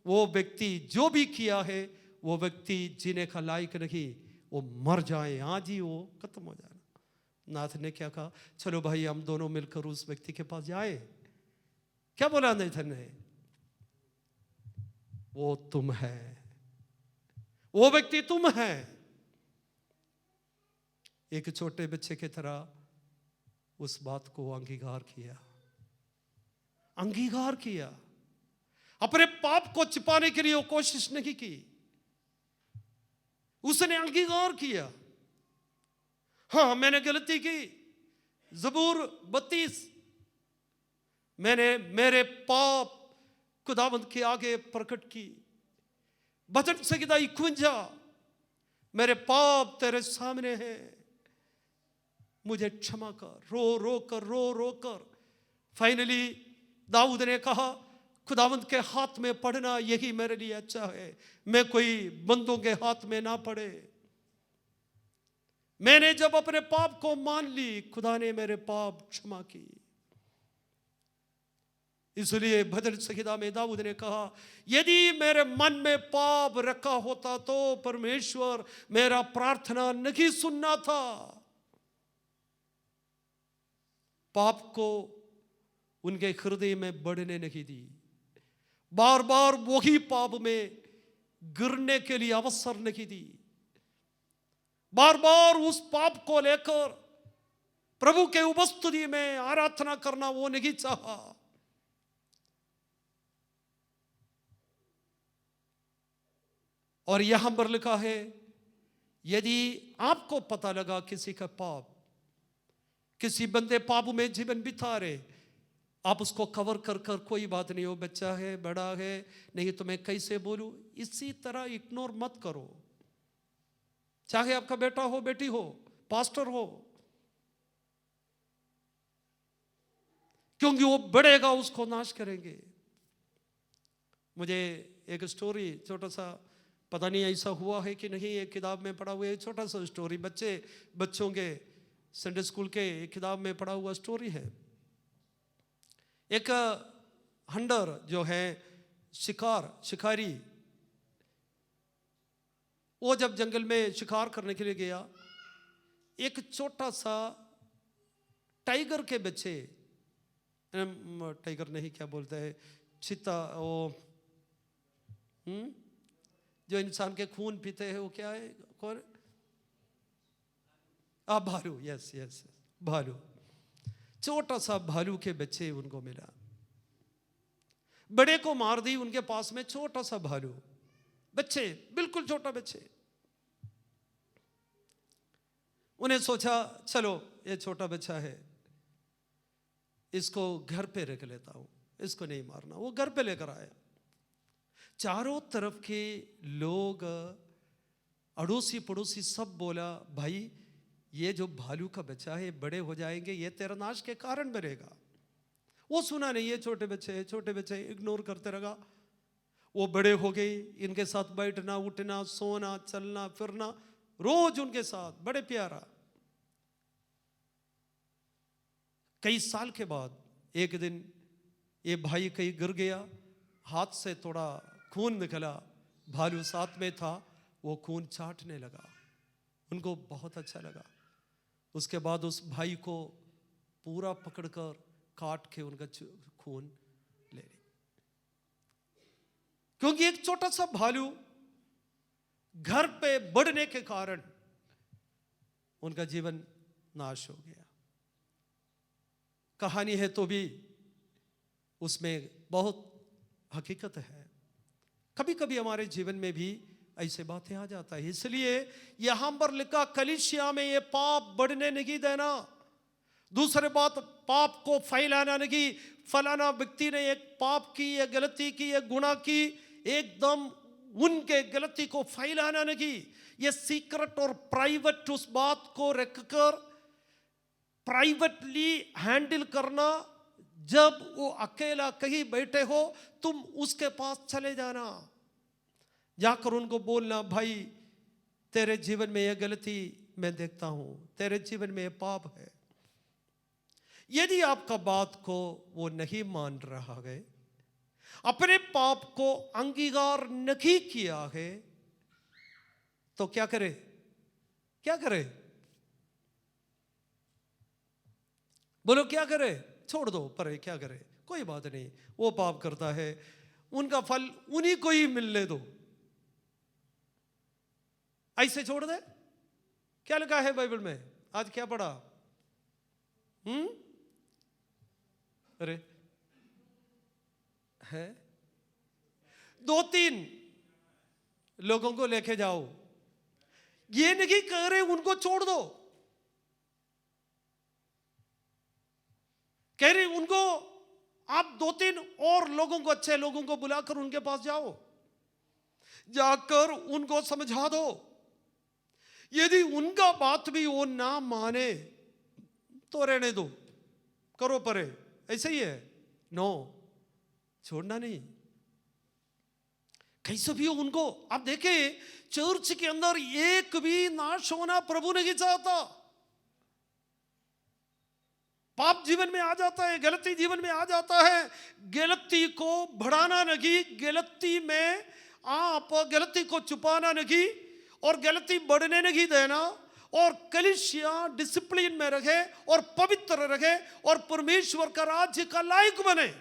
Speaker 4: वो व्यक्ति जो भी किया है, वो व्यक्ति जीने का लायक नहीं, वो मर जाए, आज ही वो खत्म हो जाए। नाथ ने क्या कहा? चलो भाई, हम दोनों मिलकर उस व्यक्ति के पास जाए। क्या बोला नेथन ने? वो तुम है, वो व्यक्ति तुम है। एक छोटे बच्चे की तरह उस बात को अंगीकार किया, अंगीकार किया। अपने पाप को छिपाने के लिए वो कोशिश नहीं की, उसने अंगीकार किया। हाँ, मैंने गलती की। ज़बूर 32, मैंने मेरे पाप खुदावंद के आगे प्रकट की। भजन संहिता 51, मेरे पाप तेरे सामने हैं, मुझे क्षमा कर। रो कर फाइनली दाऊद ने कहा, खुदावंद के हाथ में पड़ना यही मेरे लिए अच्छा है, मैं कोई बंदों के हाथ में ना पड़े। मैंने जब अपने पाप को मान ली, खुदा ने मेरे पाप क्षमा की। इसलिए भजन संहिता में दाऊद ने कहा, यदि मेरे मन में पाप रखा होता तो परमेश्वर मेरा प्रार्थना नहीं सुनना था। पाप को उनके हृदय में बढ़ने नहीं दी, बार बार वही पाप में गिरने के लिए अवसर नहीं दी, बार बार उस पाप को लेकर प्रभु के उपस्थिति में आराधना करना वो नहीं चाहा। और यहां पर लिखा है, यदि आपको पता लगा किसी का पाप, किसी बंदे पाप में जीवन बिता रहे, आप उसको कवर कर कर कोई बात नहीं, हो बच्चा है, बड़ा है, नहीं तो मैं कैसे बोलूं, इसी तरह इग्नोर मत करो। चाहे आपका बेटा हो, बेटी हो, पास्टर हो, क्योंकि वो बढ़ेगा उसको नाश करेंगे। मुझे एक स्टोरी छोटा सा, पता नहीं ऐसा हुआ है कि नहीं, एक किताब में पढ़ा हुआ है, छोटा सा स्टोरी, बच्चों के संडे स्कूल के एक किताब में पढ़ा हुआ स्टोरी है। एक हंटर जो है शिकारी, वो जब जंगल में शिकार करने के लिए गया, एक छोटा सा टाइगर के बच्चे, टाइगर नहीं क्या बोलते हैं, चीता, वो जो इंसान के खून पीते हैं, वो क्या है, कौन? भालू, यस यस, भालू। छोटा सा भालू के बच्चे उनको मिला, बड़े को मार दी, उनके पास में छोटा सा भालू, बच्चे, बिल्कुल छोटा बच्चे। उन्हें सोचा, चलो ये छोटा बच्चा है, इसको घर पे रख लेता हूं, इसको नहीं मारना। वो घर पे लेकर आया, चारों तरफ के लोग, अड़ोसी पड़ोसी सब बोला, भाई ये जो भालू का बच्चा है, बड़े हो जाएंगे, ये तेरा नाश के कारण बनेगा। वो सुना नहीं, ये छोटे बच्चे इग्नोर करते रहा। वो बड़े हो गए, इनके साथ बैठना, उठना, सोना, चलना फिरना, रोज उनके साथ, बड़े प्यारा। कई साल के बाद एक दिन ये भाई कहीं गिर गया, हाथ से थोड़ा खून निकला, भालू साथ में था, वो खून चाटने लगा, उनको बहुत अच्छा लगा। उसके बाद उस भाई को पूरा पकड़कर काट के उनका खून ले ली, क्योंकि एक छोटा सा भालू घर पे बढ़ने के कारण उनका जीवन नाश हो गया। कहानी है तो भी उसमें बहुत हकीकत है। कभी कभी हमारे जीवन में भी ऐसे बातें आ जाता है। इसलिए यहां पर लिखा, कलीसिया में ये पाप बढ़ने नहीं देना। दूसरी बात, पाप को फैलाना नहीं। फलाना व्यक्ति ने एक पाप की, एक गलती की, एक गुनाह की, एकदम उनके गलती को फैलाना नहीं। ये सीक्रेट और प्राइवेट उस बात को रखकर प्राइवेटली हैंडल करना। जब वो अकेला कहीं बैठे हो, तुम उसके पास चले जाना, जाकर उनको बोलना, भाई तेरे जीवन में यह गलती मैं देखता हूं, तेरे जीवन में यह पाप है। यदि आपका बात को वो नहीं मान रहा है, अपने पाप को अंगीकार नहीं किया है, तो क्या करे? क्या करे? बोलो क्या करे? छोड़ दो परे, क्या करे? कोई बात नहीं, वो पाप करता है, उनका फल उन्हीं को ही मिलने दो, ऐसे छोड़ दे। क्या लिखा है बाइबल में? आज क्या पढ़ा? अरे है, 2-3 लोगों को लेके जाओ, ये नहीं कह रहे उनको छोड़ दो, कह रहे उनको आप 2-3 और लोगों को, अच्छे लोगों को बुलाकर उनके पास जाओ, जाकर उनको समझा दो। यदि उनका बात भी वो ना माने तो रहने दो, करो परे, ऐसे ही है। नो, छोड़ना नहीं। कैसे भी उनको, आप देखें चर्च के अंदर एक भी नाश होना प्रभु नहीं चाहता। पाप जीवन में आ जाता है, गलती जीवन में आ जाता है। गलती को बढ़ाना नहीं, गलती में आप गलती को छुपाना नहीं और गलती बढ़ने नहीं देना, और कलीसिया डिसिप्लिन में रखे और पवित्र रखे और परमेश्वर का राज्य का लायक बने।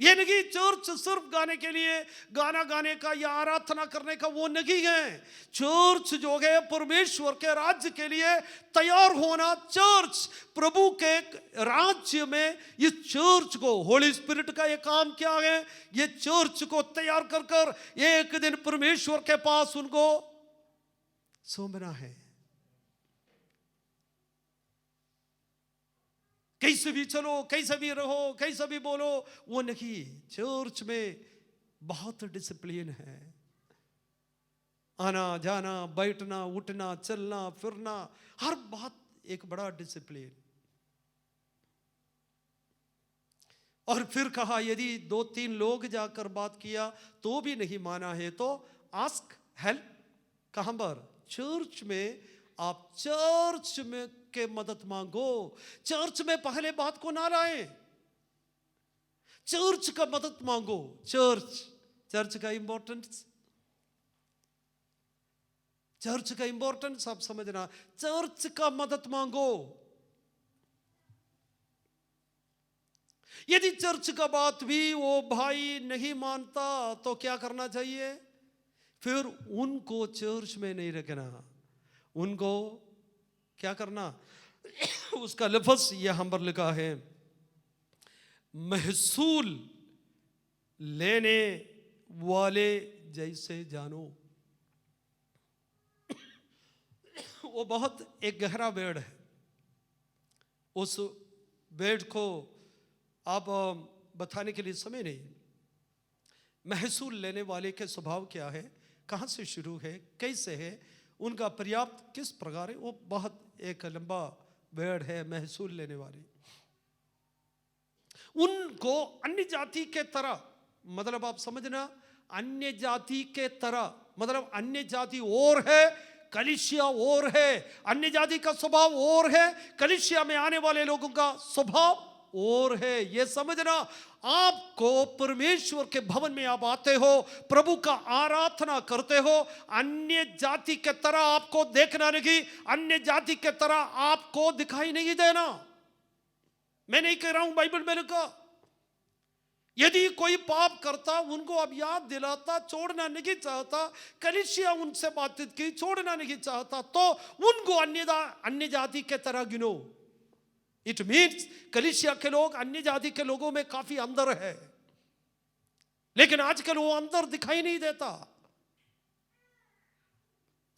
Speaker 4: ये नहीं चर्च सिर्फ गाने के लिए, गाना गाने का या आराधना करने का वो नहीं है। चर्च जो है परमेश्वर के राज्य के लिए तैयार होना। चर्च प्रभु के राज्य में, इस चर्च को, होली स्पिरिट का ये काम क्या है, ये चर्च को तैयार कर कर एक दिन परमेश्वर के पास उनको सौंपना है। कैसे भी चलो, कैसे भी रहो, कैसे भी बोलो, वो नहीं। चर्च में बहुत डिसिप्लिन है। आना जाना, बैठना, उठना, चलना फिरना, हर बात एक बड़ा डिसिप्लिन। और फिर कहा यदि 2-3 लोग जाकर बात किया तो भी नहीं माना है तो आस्क हेल्प। कहां पर? चर्च में। आप चर्च में के मदद मांगो। चर्च में पहले बात को ना लाए, चर्च का मदद मांगो। चर्च का इंपॉर्टेंस, चर्च का इंपॉर्टेंस आप समझना। चर्च का मदद मांगो। यदि चर्च का बात भी वो भाई नहीं मानता तो क्या करना चाहिए? फिर उनको चर्च में नहीं रखना। उनको क्या करना? उसका लफ्ज यहां पर लिखा है, महसूल लेने वाले जैसे जानो। वो बहुत एक गहरा वर्ड है। उस वर्ड को आप बताने के लिए समय नहीं। महसूल लेने वाले के स्वभाव क्या है, कहां से शुरू है, कैसे है, उनका पर्याप्त किस प्रकार है, वो बहुत एक लंबा वर्ड है। महसूल लेने वाले, उनको अन्य जाति के तरह, मतलब आप समझना, अन्य जाति के तरह मतलब अन्य जाति और है, कलीसिया और है। अन्य जाति का स्वभाव और है, कलीसिया में आने वाले लोगों का स्वभाव और है। ये समझना, आपको परमेश्वर के भवन में आप आते हो, प्रभु का आराधना करते हो, अन्य जाति के तरह आपको देखना नहीं, अन्य जाति के तरह आपको दिखाई नहीं देना। मैं नहीं कह रहा हूं, बाइबल में लिखा, यदि कोई पाप करता उनको अब याद दिलाता, छोड़ना नहीं चाहता, कलीसिया उनसे बातचीत की, छोड़ना नहीं चाहता, तो उनको अन्य जाति के तरह गिनो। इट मीन्स कलीसिया के लोग अन्य जाति के लोगों में काफी अंदर है, लेकिन आजकल वो अंदर दिखाई नहीं देता।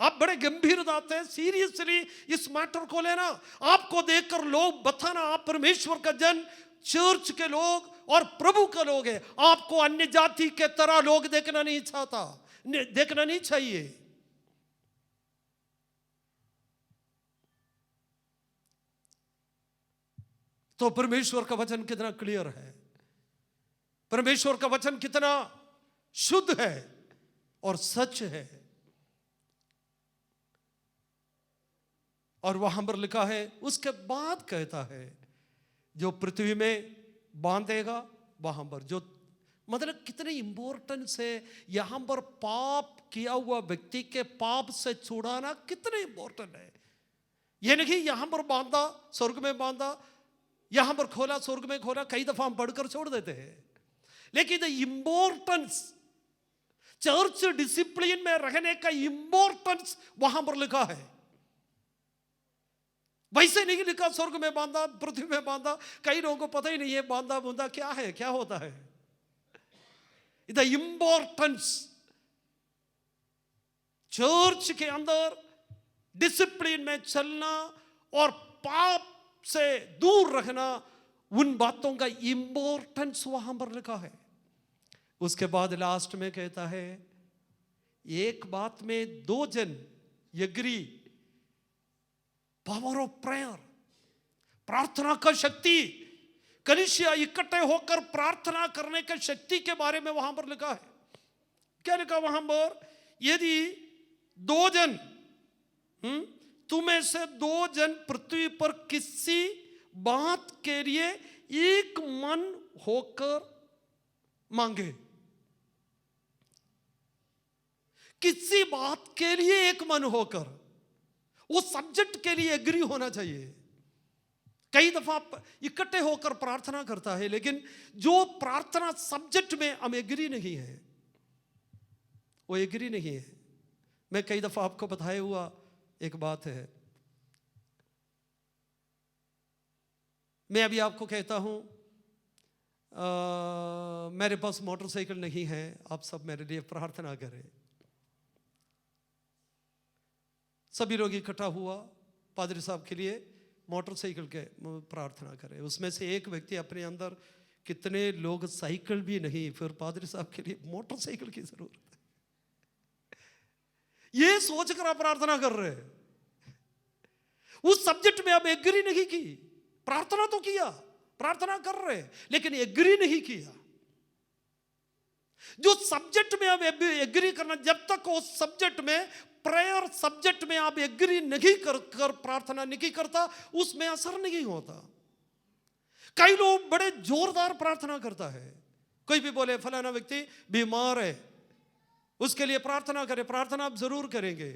Speaker 4: आप बड़े गंभीर बातें, सीरियसली इस मैटर को लेना। आपको देखकर लोग बताना आप परमेश्वर का जन, चर्च के लोग और प्रभु का लोग है। आपको अन्य जाति के तरह लोग देखना नहीं चाहता, देखना नहीं चाहिए। तो परमेश्वर का वचन कितना क्लियर है, परमेश्वर का वचन कितना शुद्ध है और सच है। और वहां पर लिखा है, उसके बाद कहता है, जो पृथ्वी में बांधेगा वहां पर, जो मतलब कितनी इंपॉर्टेंस है यहां पर। पाप किया हुआ व्यक्ति के पाप से छुड़ाना कितने इंपॉर्टेंट है। यह नहीं यहां पर बांधा स्वर्ग में बांधा, यहां पर खोला स्वर्ग में खोला, कई दफा हम पढ़कर छोड़ देते हैं। लेकिन द इंपॉर्टेंस, चर्च डिसिप्लिन में रहने का इंपॉर्टेंस वहां पर लिखा है। वैसे नहीं लिखा स्वर्ग में बांधा, पृथ्वी में बांधा। कई लोगों को पता ही नहीं है बांधा बूंदा क्या है, क्या होता है। द इंपॉर्टेंस, चर्च के अंदर डिसिप्लिन में चलना और पाप से दूर रहना, उन बातों का इंपॉर्टेंस वहां पर लिखा है। उसके बाद लास्ट में कहता है, एक बात में 2 जन एग्री, पावर ऑफ प्रेयर, प्रार्थना का शक्ति, कलीसिया इकट्ठे होकर प्रार्थना करने की शक्ति के बारे में वहां पर लिखा है। क्या लिखा वहां पर? यदि 2 जन तुम्हें से 2 जन पृथ्वी पर किसी बात के लिए एक मन होकर मांगे, किसी बात के लिए एक मन होकर, वो सब्जेक्ट के लिए एग्री होना चाहिए। कई दफा इकट्ठे होकर प्रार्थना करता है, लेकिन जो प्रार्थना सब्जेक्ट में हम एग्री नहीं है, वो एग्री नहीं है। मैं कई दफा आपको बताया हुआ एक बात है। मैं अभी आपको कहता हूं मेरे पास मोटरसाइकिल नहीं है, आप सब मेरे लिए प्रार्थना करें। सभी लोग इकट्ठा हुआ, पादरी साहब के लिए मोटरसाइकिल के प्रार्थना करें। उसमें से एक व्यक्ति अपने अंदर, कितने लोग साइकिल भी नहीं, फिर पादरी साहब के लिए मोटरसाइकिल की जरूरत है, ये सोचकर आप प्रार्थना कर रहे हैं। उस सब्जेक्ट में आप एग्री नहीं की, प्रार्थना तो किया, प्रार्थना कर रहे हैं, लेकिन एग्री नहीं किया। जो सब्जेक्ट में आप एग्री करना, जब तक उस सब्जेक्ट में, प्रेयर सब्जेक्ट में आप एग्री नहीं कर प्रार्थना नहीं करता, उसमें असर नहीं होता। कई लोग बड़े जोरदार प्रार्थना करता है, कोई भी बोले फलाना व्यक्ति बीमार है, उसके लिए प्रार्थना करें, प्रार्थना आप जरूर करेंगे।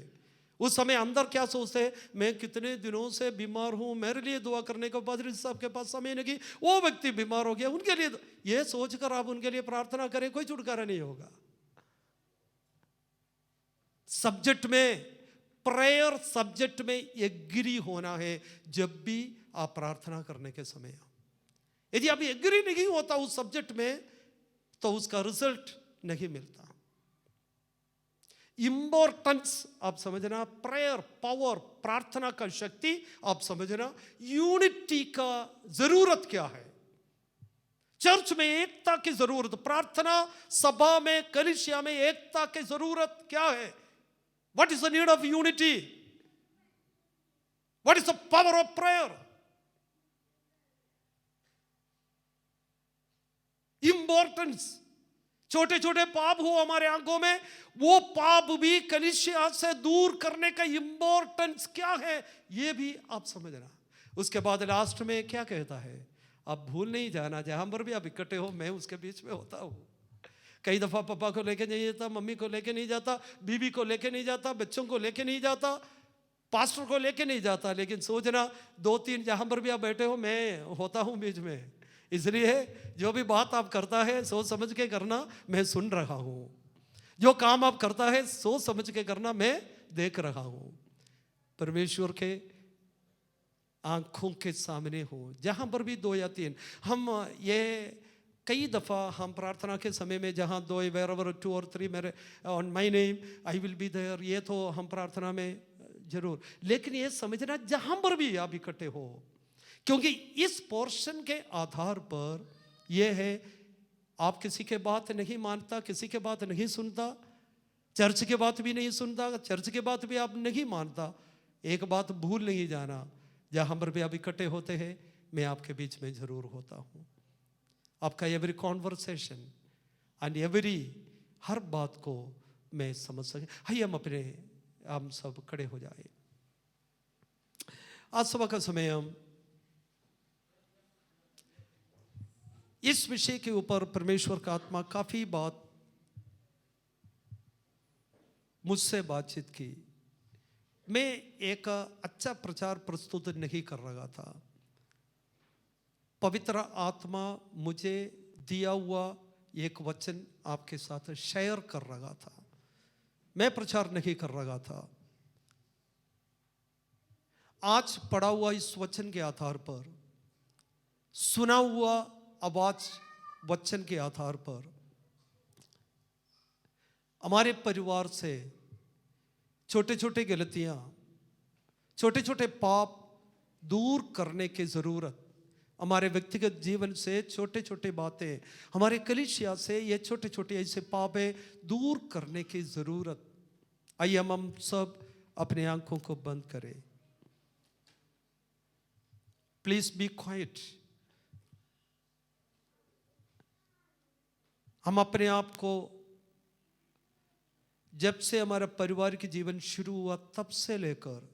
Speaker 4: उस समय अंदर क्या सोचते हैं, मैं कितने दिनों से बीमार हूं, मेरे लिए दुआ करने को पादरी साहब के पास समय नहीं, वो व्यक्ति बीमार हो गया, उनके लिए, ये सोचकर आप उनके लिए प्रार्थना करें, कोई छुटकारा नहीं होगा। सब्जेक्ट में, प्रेयर सब्जेक्ट में एग्री होना है जब भी आप प्रार्थना करने के समय। यदि आप एग्री नहीं होता उस सब्जेक्ट में, तो उसका रिजल्ट नहीं मिलता। इंपॉर्टेंस आप समझना, प्रेयर पावर, प्रार्थना का शक्ति आप समझना, यूनिटी का जरूरत क्या है, चर्च में एकता की जरूरत, प्रार्थना सभा में, कलीसिया में एकता की जरूरत क्या है। What is the need of unity? What is the power of prayer? Importance. छोटे छोटे पाप हो हमारे आंखों में, वो पाप भी कलीसिया से दूर करने का इंपॉर्टेंस क्या है, ये भी आप समझना। उसके बाद लास्ट में क्या कहता है, आप भूल नहीं जाना, जहां पर भी आप इकट्ठे हो, मैं उसके बीच में होता हूं। कई दफा पापा को लेके नहीं जाता, मम्मी को लेके नहीं जाता, बीवी को लेके नहीं जाता, बच्चों को लेके नहीं जाता, पास्टर को लेके नहीं जाता, लेकिन सोचना 2-3 जहां पर भी आप बैठे हो, मैं होता हूं बीच में। इसलिए जो भी बात आप करता है सोच समझ के करना, मैं सुन रहा हूं। जो काम आप करता है सोच समझ के करना, मैं देख रहा हूं। परमेश्वर के आंखों के सामने हो, जहां पर भी 2 या 3 हम, ये कई दफा हम प्रार्थना के समय में, जहां 2 wherever 2 or 3 मेरे on my name I will be there, ये तो हम प्रार्थना में जरूर, लेकिन ये समझना जहां पर भी आप इकट्ठे हो, क्योंकि इस पोर्शन के आधार पर यह है, आप किसी के बात नहीं मानता, किसी के बात नहीं सुनता, चर्च के बात भी नहीं सुनता, चर्च के बात भी आप नहीं मानता। एक बात भूल नहीं जाना, जहां पर भी आप इकट्ठे होते हैं, मैं आपके बीच में जरूर होता हूं। आपका एवरी कॉन्वर्सेशन एंड एवरी, हर बात को मैं समझ सके। आइए हम सब खड़े हो जाए। आज सुबह का समय हम इस विषय के ऊपर, परमेश्वर का आत्मा काफी बात मुझसे बातचीत की। मैं एक अच्छा प्रचार प्रस्तुत नहीं कर रहा था, पवित्र आत्मा मुझे दिया हुआ एक वचन आपके साथ शेयर कर रहा था, मैं प्रचार नहीं कर रहा था। आज पढ़ा हुआ इस वचन के आधार पर, सुना हुआ आवाज वचन के आधार पर, हमारे परिवार से छोटे छोटे गलतियां, छोटे छोटे पाप दूर करने की जरूरत, हमारे व्यक्तिगत जीवन से छोटे छोटे बातें, हमारे कलीसिया से ये छोटे छोटे ऐसे पाप है, दूर करने की जरूरत। आइए हम सब अपने आंखों को बंद करें। Please be quite. हम अपने आप को, जब से हमारा पारिवारिक जीवन शुरू हुआ तब से लेकर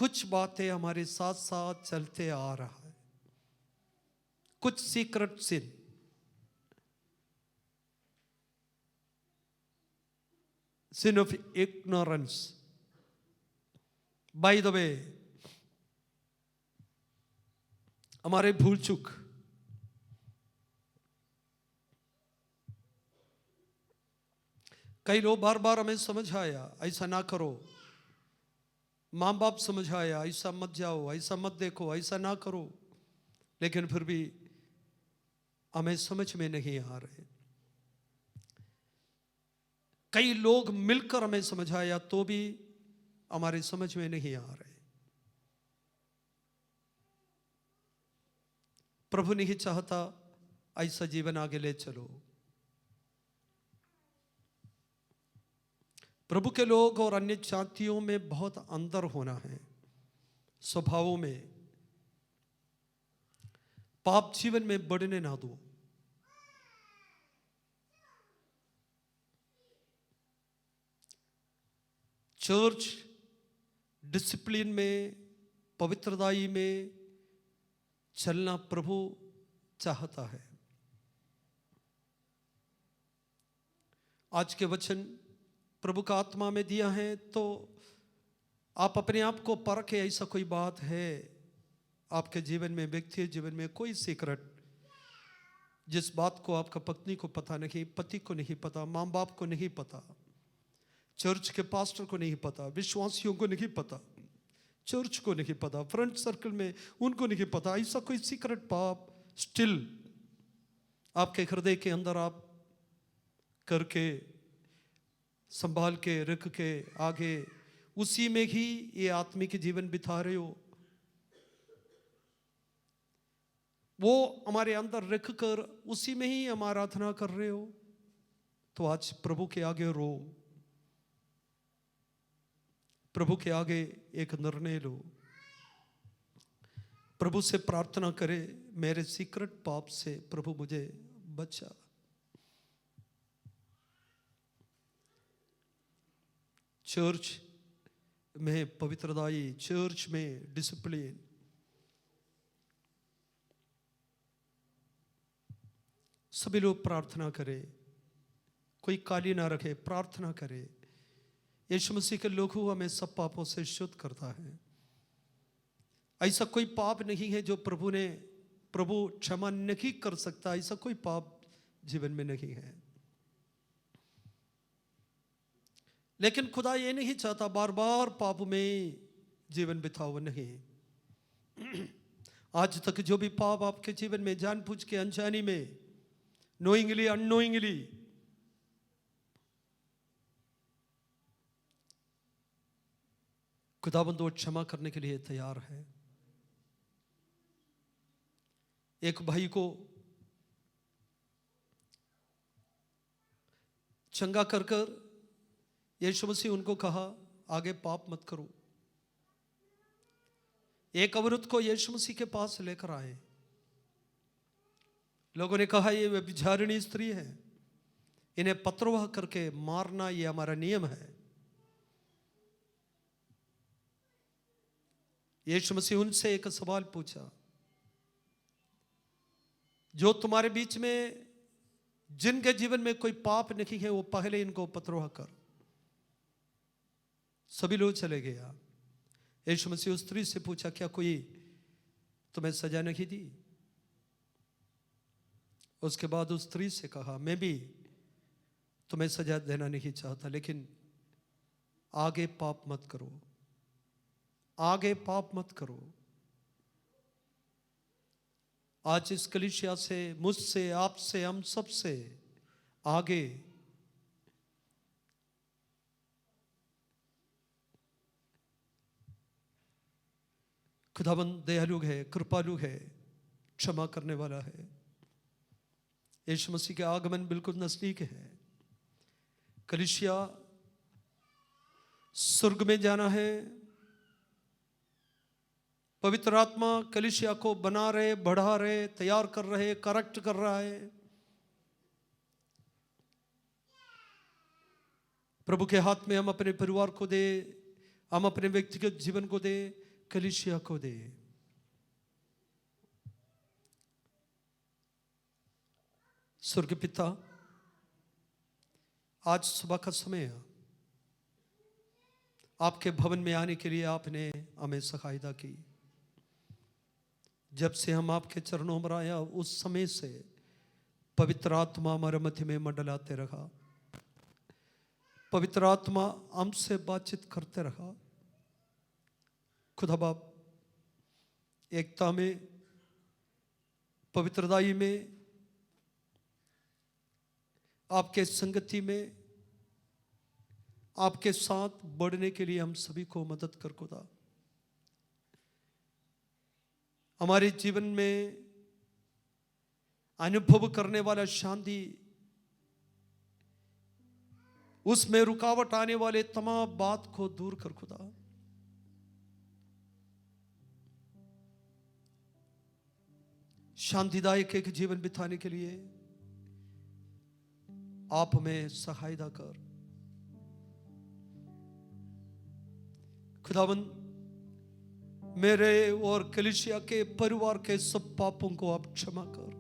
Speaker 4: कुछ बातें हमारे साथ साथ चलते आ रहा है, कुछ secret sin, sin of ignorance. By the way, हमारे भूल चूक, कई लोग बार बार हमें समझाया ऐसा ना करो, माँ बाप समझाया ऐसा मत जाओ, ऐसा मत देखो, ऐसा ना करो, लेकिन फिर भी हमें समझ में नहीं आ रहे। कई लोग मिलकर हमें समझाया तो भी हमारे समझ में नहीं आ रहे। प्रभु नहीं चाहता ऐसा जीवन आगे ले चलो। प्रभु के लोग और अन्य जातियों में बहुत अंतर होना है, स्वभावों में। पाप जीवन में बढ़ने ना दो। चर्च डिसिप्लिन में, पवित्रताई में चलना प्रभु चाहता है। आज के वचन प्रभु का आत्मा में दिया है, तो आप अपने आप को परखें। ऐसा कोई बात है आपके जीवन में, व्यक्ति जीवन में कोई सीक्रेट, जिस बात को आपका पत्नी को पता नहीं, पति को नहीं पता, माँ बाप को नहीं पता, चर्च के पास्टर को नहीं पता, विश्वासियों को नहीं पता, चर्च को नहीं पता, फ्रेंड सर्कल में उनको नहीं पता, ऐसा कोई सीक्रेट पाप स्टिल आपके हृदय के अंदर आप करके, संभाल के रख के आगे उसी में ही ये आत्मिक जीवन बिता रहे हो, वो हमारे अंदर रख कर उसी में ही हम आराधना कर रहे हो, तो आज प्रभु के आगे रो, प्रभु के आगे एक निर्णय लो, प्रभु से प्रार्थना करे, मेरे सीक्रेट पाप से प्रभु मुझे बचा। चर्च में पवित्रताई, चर्च में डिसिप्लिन, सभी लोग प्रार्थना करें, कोई काली ना रखे, प्रार्थना करे। यीशु मसीह के लहू हमें सब पापों से शुद्ध करता है। ऐसा कोई पाप नहीं है जो प्रभु क्षमा नहीं कर सकता, ऐसा कोई पाप जीवन में नहीं है। लेकिन खुदा ये नहीं चाहता बार बार पाप में जीवन बिताओ, नहीं। आज तक जो भी पाप आपके जीवन में जानबूझ के, अनजानी में, नोइंगली अननोइंगली, खुदाबंद वो क्षमा करने के लिए तैयार है। एक भाई को चंगा कर कर यीशु मसीह उनको कहा, आगे पाप मत करो। एक अवरुद्ध को यीशु मसीह के पास लेकर आए। लोगों ने कहा ये व्यभिचारिणी स्त्री है, इन्हें पत्रवाह करके मारना ये हमारा नियम है। यीशु मसीह उनसे एक सवाल पूछा, जो तुम्हारे बीच में जिनके जीवन में कोई पाप नहीं है वो पहले इनको पत्रवाह कर। सभी लोग चले गया। यीशु मसीह उस स्त्री से पूछा, क्या कोई तुम्हें सजा नहीं दी? उसके बाद उस स्त्री से कहा, मैं भी तुम्हें सजा देना नहीं चाहता, लेकिन आगे पाप मत करो, आगे पाप मत करो। आज इस कलीसिया से, मुझसे, आपसे, हम सब से आगे खुदाबंद दयालु है, कृपालु है, क्षमा करने वाला है। यीशु मसीह के आगमन बिल्कुल नजदीक है। कलीसिया स्वर्ग में जाना है। पवित्र आत्मा कलीसिया को बना रहे, बढ़ा रहे, तैयार कर रहे, करेक्ट कर रहा है। प्रभु के हाथ में हम अपने परिवार को दे, हम अपने व्यक्तिगत जीवन को दे, कलीसिया को दे। स्वर्ग पिता, आज सुबह का समय है, आपके भवन में आने के लिए आपने हमें सहायता की। जब से हम आपके चरणों में आया उस समय से पवित्र आत्मा हमारे मध्य में मंडलाते रहा, पवित्र आत्मा हमसे बातचीत करते रहा। खुदा बाप, एकता में, पवित्रताई में, आपके संगति में, आपके साथ बढ़ने के लिए हम सभी को मदद कर खुदा। हमारे जीवन में अनुभव करने वाला शांति, उसमें रुकावट आने वाले तमाम बात को दूर कर खुदा। शांतिदायक एक जीवन बिताने के लिए आप हमें सहायता कर। खुदावन, मेरे और कलीसिया के परिवार के सब पापों को आप क्षमा कर।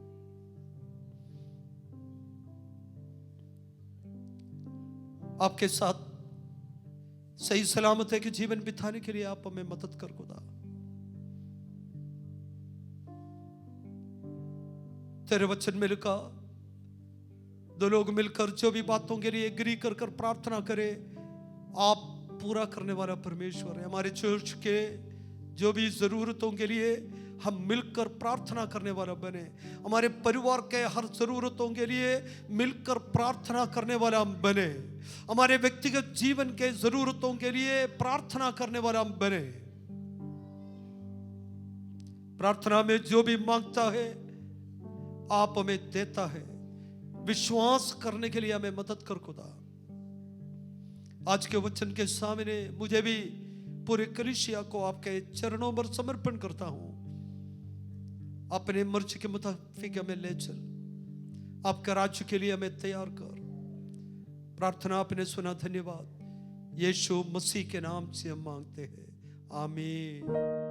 Speaker 4: आपके साथ सही सलामत एक जीवन बिताने के लिए आप हमें मदद कर खुदा। तेरे वचन में लिखा, दो लोग मिलकर जो भी बातों के लिए एग्री कर प्रार्थना करे, आप पूरा करने वाला परमेश्वर है। हमारे चर्च के जो भी जरूरतों के लिए हम मिलकर प्रार्थना करने वाला बने, हमारे परिवार के हर जरूरतों के लिए मिलकर प्रार्थना करने वाला हम बने, हमारे व्यक्तिगत जीवन के जरूरतों के लिए प्रार्थना करने वाला हम बने। प्रार्थना में जो भी मांगता है आप हमें देता है। विश्वास करने के लिए हमें मदद कर खुदा। आज के वचन के सामने मुझे भी पूरे कलीसिया को आपके चरणों पर समर्पण करता हूं। अपने मर्जी के मुताबिक हमें ले चल, आपके राज्य के लिए हमें तैयार कर। प्रार्थना आपने सुना, धन्यवाद। यीशु मसीह के नाम से हम मांगते हैं, आमीन।